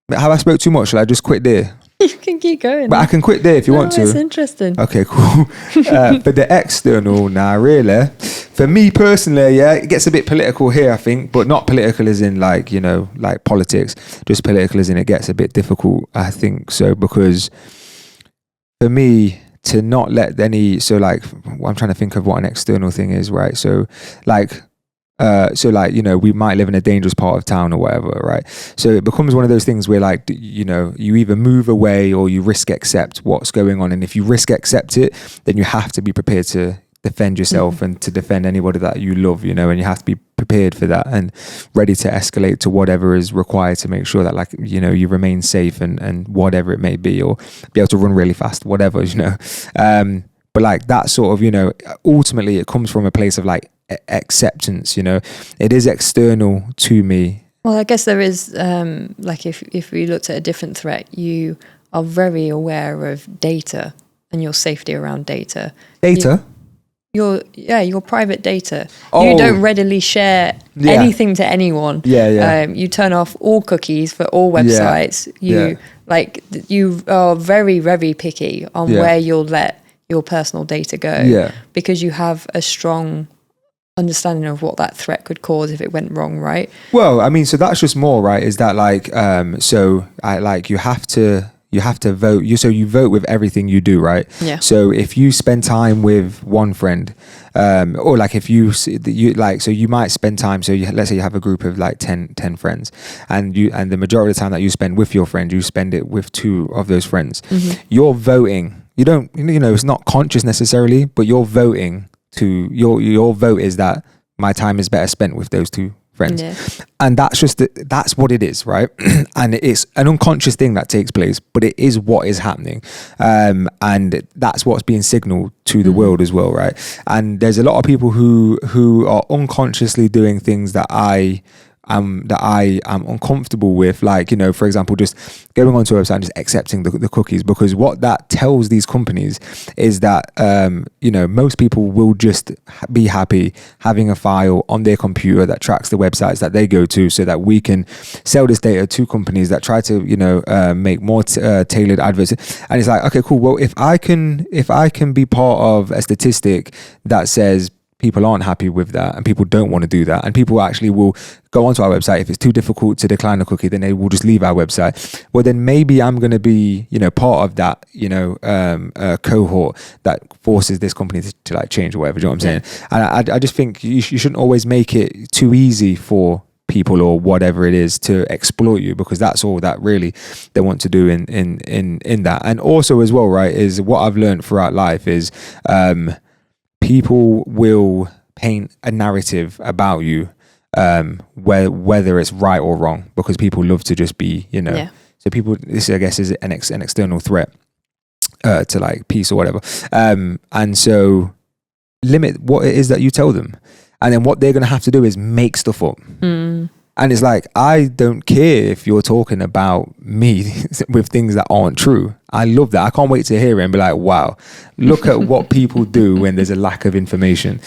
have I spoke too much? Shall I just quit there?
You can keep going.
But I can quit there if you want to.
It's interesting.
Okay, cool. For the external now, really, for me personally, yeah, it gets a bit political here, I think, but not political as in like, you know, like politics, just political as in it gets a bit difficult, I think so, because for me to not let any, so like, I'm trying to think of what an external thing is, right? So like, you know, we might live in a dangerous part of town or whatever, right? So it becomes one of those things where like, you know, you either move away or you risk accept what's going on. And if you risk accept it, then you have to be prepared to defend yourself and to defend anybody that you love, you know, and you have to be prepared for that and ready to escalate to whatever is required to make sure that, like, you know, you remain safe and whatever it may be, or be able to run really fast, whatever, you know. But like that sort of, you know, ultimately it comes from a place of like acceptance, you know. It is external to me.
Well, I guess there is, like if we looked at a different threat, you are very aware of data and your safety around data. Your private data. Oh. You don't readily share anything to anyone. You turn off all cookies for all websites. You are very, very picky on where you'll let your personal data go, because you have a strong understanding of what that threat could cause if it went wrong, right?
Well, I mean, so that's just more, right? Is that like, you have to vote. You vote with everything you do, right?
Yeah.
So if you spend time with one friend, or like if you like, so you might spend time. So let's say you have a group of like 10 friends, and the majority of the time that you spend with your friend, you spend it with 2 of those friends. You're voting. You don't, you know, it's not conscious necessarily, but you're voting to your vote is that my time is better spent with those 2 friends. And that's just that's what it is, right? And it's an unconscious thing that takes place, but it is what is happening, and that's what's being signaled to the world as well, right? And there's a lot of people who are unconsciously doing things that I am uncomfortable with, like, you know, for example, just going onto a website and just accepting the cookies, because what that tells these companies is that you know, most people will just be happy having a file on their computer that tracks the websites that they go to, so that we can sell this data to companies that try to, you know, make more tailored adverts. And it's like, okay, cool, well, if I can be part of a statistic that says people aren't happy with that and people don't want to do that, and people actually will go onto our website, if it's too difficult to decline a cookie, then they will just leave our website. Well, then maybe I'm going to be, you know, part of that, you know, cohort that forces this company to like change or whatever. Do you know what I'm saying? And I just think you shouldn't always make it too easy for people or whatever it is to exploit you, because that's all that really they want to do in that. And also as well, right, is what I've learned throughout life is people will paint a narrative about you, whether it's right or wrong, because people love to just be, you know, so people, this I guess is an external threat to like peace or whatever. And so limit what it is that you tell them. And then what they're going to have to do is make stuff up. And it's like, I don't care if you're talking about me with things that aren't true. I love that. I can't wait to hear it and be like, wow, look at what people do when there's a lack of information.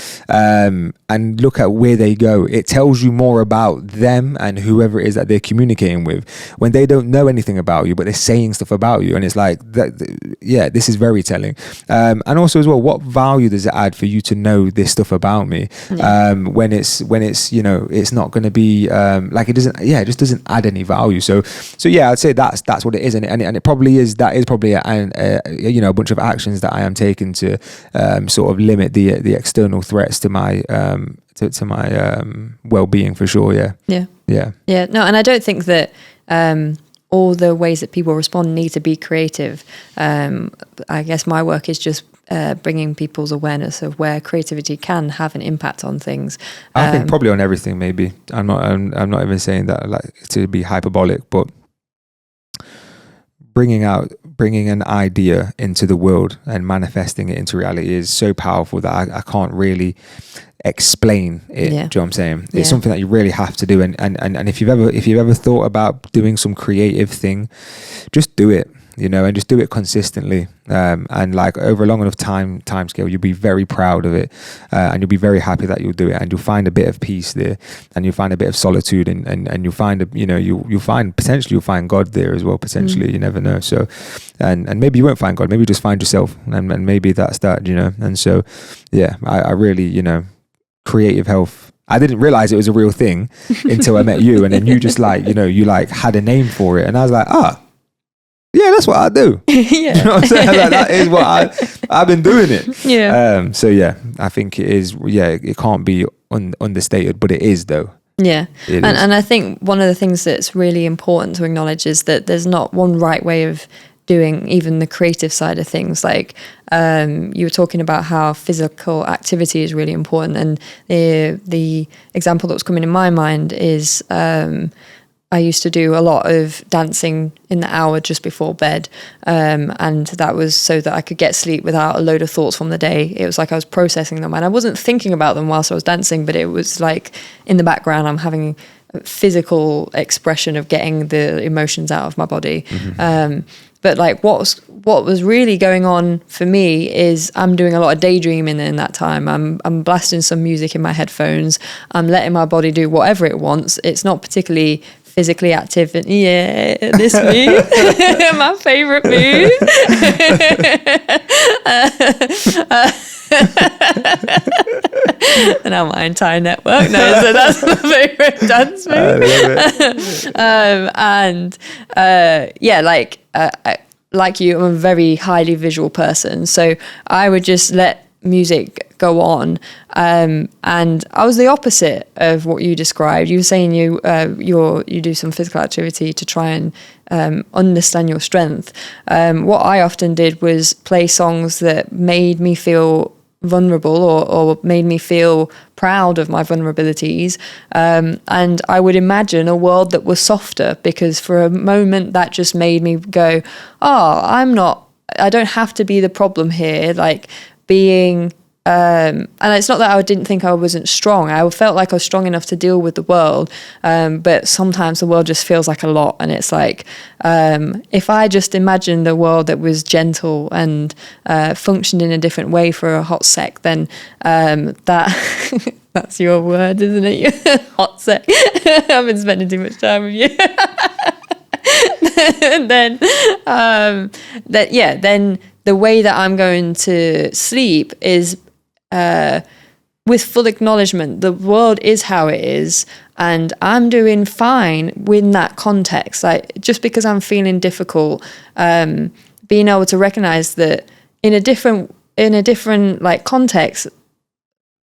And look at where they go. It tells you more about them and whoever it is that they're communicating with, when they don't know anything about you, but they're saying stuff about you. And it's like, this is very telling. And also as well, what value does it add for you to know this stuff about me? When it's, you know, it's not going to be, like, it just doesn't add any value. So yeah, I'd say that's what it is. And it probably is, that is probably you know, a bunch of actions that I am taking to sort of limit the external threats to my to my well-being, for sure. No,
and I don't think that all the ways that people respond need to be creative. I guess my work is just bringing people's awareness of where creativity can have an impact on things.
I think probably on everything. Maybe I'm not even saying that like to be hyperbolic, but bringing an idea into the world and manifesting it into reality is so powerful that I can't really explain it. Do you know what I'm saying? It's something that you really have to do. And if you've ever thought about doing some creative thing, just do it. you know, and just do it consistently. And like over a long enough time scale, you'll be very proud of it, and you'll be very happy that you'll do it, and you'll find a bit of peace there, and you'll find a bit of solitude, and you'll find you'll find potentially you'll find God there as well. Potentially, you never know. So, and maybe you won't find God. Maybe you just find yourself, and maybe that's that. You know, and so yeah, I really, you know, creative health. I didn't realize it was a real thing until I met you, and then you just like, you know, you like had a name for it, and I was like, yeah, that's what I do.
Yeah.
You know what I'm saying? Like, that is what I've been doing it.
Yeah.
So yeah, I think it is. Yeah, it can't be understated, but it is though.
Yeah. And I think one of the things that's really important to acknowledge is that there's not one right way of doing even the creative side of things. Like you were talking about how physical activity is really important, and the example that was coming in my mind is I used to do a lot of dancing in the hour just before bed, and that was so that I could get sleep without a load of thoughts from the day. It was like I was processing them, and I wasn't thinking about them whilst I was dancing, but it was like in the background I'm having a physical expression of getting the emotions out of my body. But like what was really going on for me is I'm doing a lot of daydreaming in that time. I'm blasting some music in my headphones. I'm letting my body do whatever it wants. It's not particularly physically active, and yeah, this move, my favorite move. And now my entire network knows that that's my favorite dance move. Like you, I'm a very highly visual person, so I would just let music go on, and I was the opposite of what you described. You were saying you do some physical activity to try and understand your strength. What I often did was play songs that made me feel vulnerable or made me feel proud of my vulnerabilities, and I would imagine a world that was softer, because for a moment that just made me go, I don't have to be the problem here, like being and it's not that I didn't think I wasn't strong. I felt like I was strong enough to deal with the world, but sometimes the world just feels like a lot, and it's like if I just imagined a world that was gentle and functioned in a different way for a hot sec, then that that's your word, isn't it? Hot sec. I've been spending too much time with you. And then then the way that I'm going to sleep is with full acknowledgement. The world is how it is, and I'm doing fine within that context. Like, just because I'm feeling difficult, being able to recognize that in a different like context,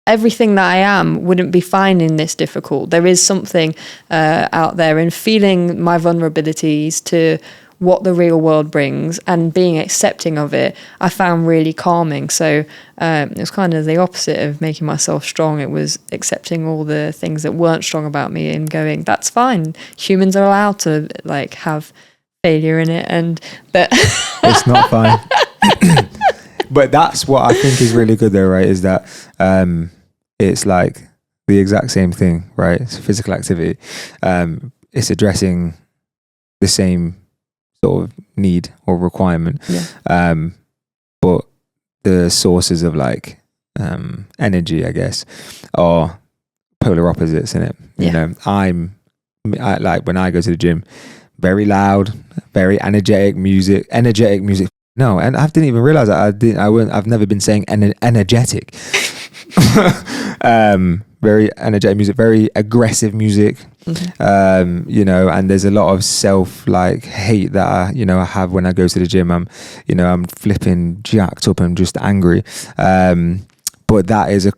everything that I am wouldn't be finding this difficult. There is something out there, and feeling my vulnerabilities to what the real world brings and being accepting of it, I found really calming. So it was kind of the opposite of making myself strong. It was accepting all the things that weren't strong about me and going, that's fine. Humans are allowed to like have failure in it, but
it's not fine. But that's what I think is really good though, right? Is that it's like the exact same thing, right? It's physical activity. It's addressing the same sort of need or requirement. Yeah. But the sources of like energy, I guess, are polar opposites in it. You know, I like when I go to the gym, very loud, very energetic music. No, and I didn't even realize that I've never been saying energetic. Very energetic music, very aggressive music. Mm-hmm. You know, and there's a lot of self like hate that I have when I go to the gym. I'm flipping jacked up and just angry. But that is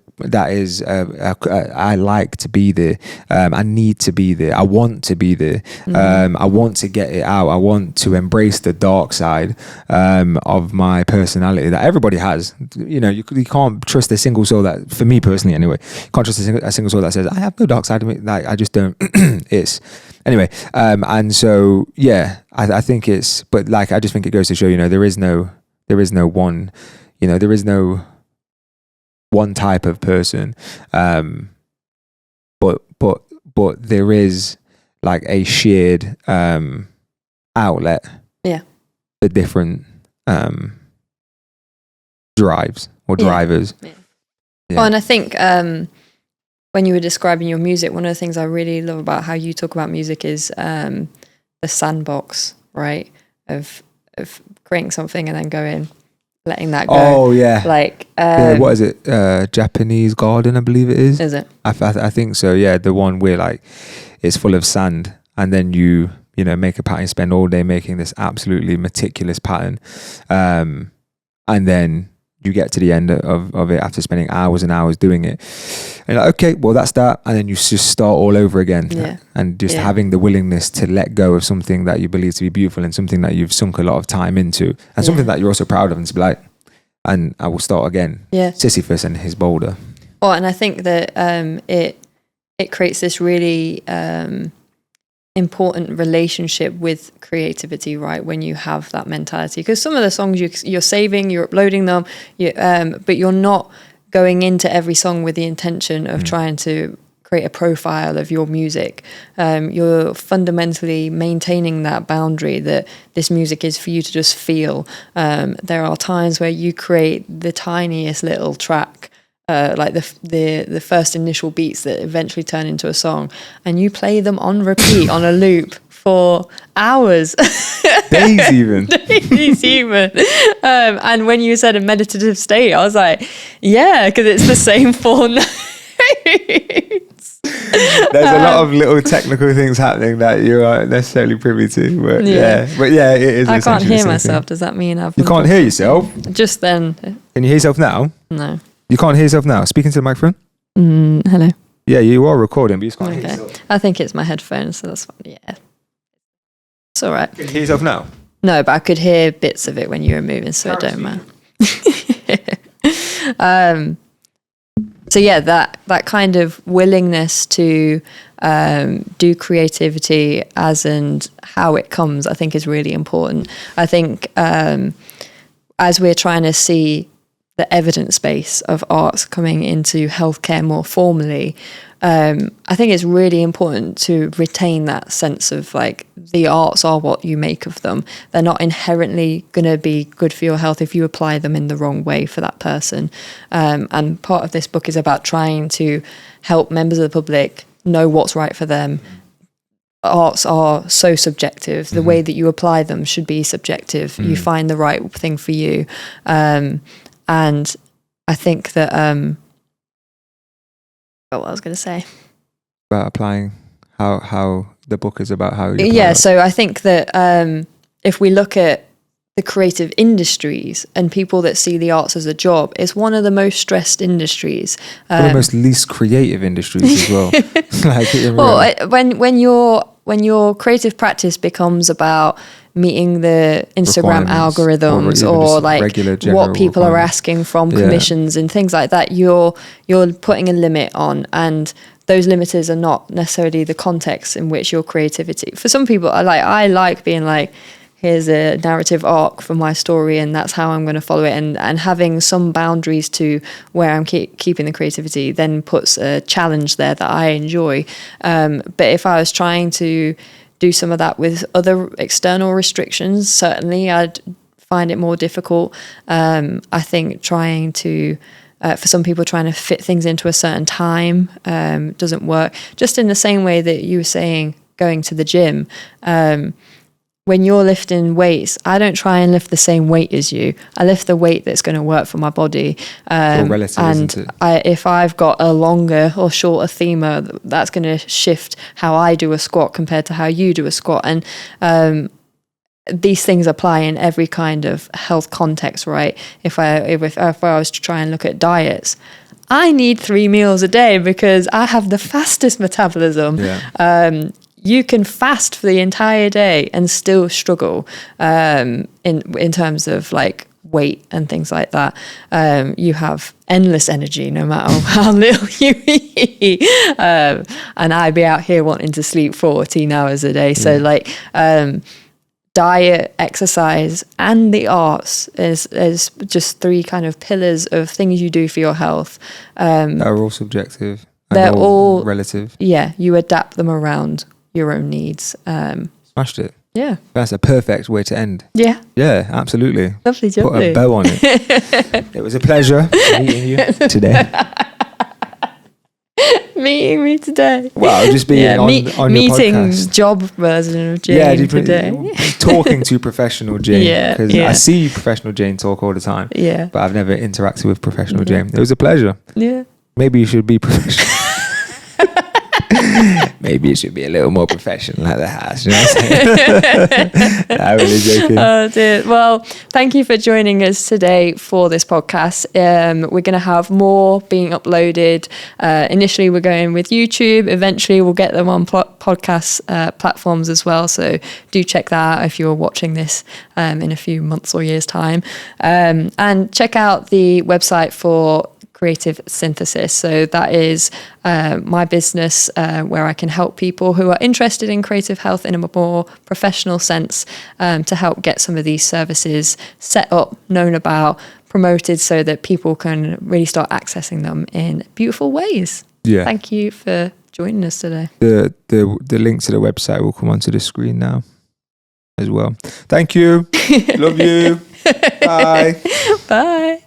I like to be there. I need to be there. I want to be there. I want to get it out. I want to embrace the dark side of my personality that everybody has. You know, you can't trust a single soul that, for me personally anyway, can't trust a single soul that says, I have no dark side of me. Like, I just don't. It's anyway. And so, yeah, I think it's, but like, I just think it goes to show, there is no one, there is no one type of person, but there is like a shared outlet, the different drives or drivers.
Yeah. Well, and I think when you were describing your music, one of the things I really love about how you talk about music is the sandbox, right? Of creating something and then letting that go.
Oh yeah,
like
what is it? Japanese garden, I believe it is.
Is it?
I think so. Yeah, the one where like it's full of sand, and then you make a pattern, spend all day making this absolutely meticulous pattern, and then you get to the end of it after spending hours and hours doing it, and you're like, okay, well that's that, and then you just start all over again.
Yeah.
And just having the willingness to let go of something that you believe to be beautiful and something that you've sunk a lot of time into, and something that you're also proud of, and to be like, and I will start again.
Yeah.
Sisyphus and his boulder.
Oh, and I think that it creates this really important relationship with creativity, right? When you have that mentality, because some of the songs you're saving, you're uploading them, but you're not going into every song with the intention of trying to create a profile of your music. You're fundamentally maintaining that boundary that this music is for you to just feel. There are times where you create the tiniest little track, like the first initial beats that eventually turn into a song, and you play them on repeat on a loop for hours.
Days even.
And when you said a meditative state, I was like, yeah, because it's the same four notes.
There's a lot of little technical things happening that you aren't necessarily privy to, but it is.
I can't hear myself. Does that mean
you can't hear yourself?
Just then.
Can you hear yourself now?
No.
You can't hear yourself now. Speaking to the microphone.
Hello.
Yeah, you are recording, but you just can't hear yourself.
I think it's my headphones, so that's fine. Yeah, it's all right.
Can you hear yourself now?
No, but I could hear bits of it when you were moving, so it don't matter. So yeah, that kind of willingness to do creativity as and how it comes, I think is really important. I think as we're trying to see the evidence base of arts coming into healthcare more formally, I think it's really important to retain that sense of like the arts are what you make of them. They're not inherently going to be good for your health if you apply them in the wrong way for that person. And part of this book is about trying to help members of the public know what's right for them. Arts are so subjective. The way that you apply them should be subjective. You find the right thing for you. And I think that what I was going to say
about applying how the book is about how you
so I think that if we look at the creative industries and people that see the arts as a job, it's one of the most stressed industries,
one of the most least creative industries as well.
When your creative practice becomes about meeting the Instagram algorithms or like what people are asking from commissions and things like that, you're putting a limit on, and those limiters are not necessarily the context in which your creativity. For some people, I like being like, here's a narrative arc for my story and that's how I'm going to follow it, and having some boundaries to where I'm keeping the creativity then puts a challenge there that I enjoy. But if I was trying to do some of that with other external restrictions, certainly I'd find it more difficult. I think trying to for some people, trying to fit things into a certain time doesn't work. Just in the same way that you were saying, going to the gym, when you're lifting weights, I don't try and lift the same weight as you. I lift the weight that's going to work for my body.
Relative,
and
isn't it?
If I've got a longer or shorter femur, that's going to shift how I do a squat compared to how you do a squat. And these things apply in every kind of health context, right? If I was to try and look at diets, I need 3 meals a day because I have the fastest metabolism.
Yeah.
You can fast for the entire day and still struggle in terms of like weight and things like that. You have endless energy no matter how little you eat. And I'd be out here wanting to sleep 14 hours a day. So like diet, exercise, and the arts is just 3 kind of pillars of things you do for your health.
They're all subjective.
They're all
relative.
Yeah, you adapt them around your own needs.
Smashed it.
Yeah.
That's a perfect way to end.
Yeah.
Yeah, absolutely.
Lovely,
Put
lovely.
a bow on it. It was a pleasure meeting you today.
Meeting me today.
Well, just being on your
meeting
podcast.
Job version of Jane today.
Talking to professional Jane.
Yeah,
Because I see professional Jane talk all the time.
Yeah.
But I've never interacted with professional Jane. It was a pleasure.
Yeah.
Maybe you should be professional. Maybe it should be a little more professional at the house. You know what I'm saying? I'm really joking.
Oh dear. Well, thank you for joining us today for this podcast. We're going to have more being uploaded. Initially, we're going with YouTube. Eventually, we'll get them on podcast platforms as well. So do check that out if you're watching this in a few months or years' time. And check out the website for Creative Synthesist. So that is my business where I can help people who are interested in creative health in a more professional sense to help get some of these services set up, known about, promoted so that people can really start accessing them in beautiful ways.
Yeah.
Thank you for joining us today.
The link to the website will come onto the screen now as well. Thank you. Love you. Bye.
Bye.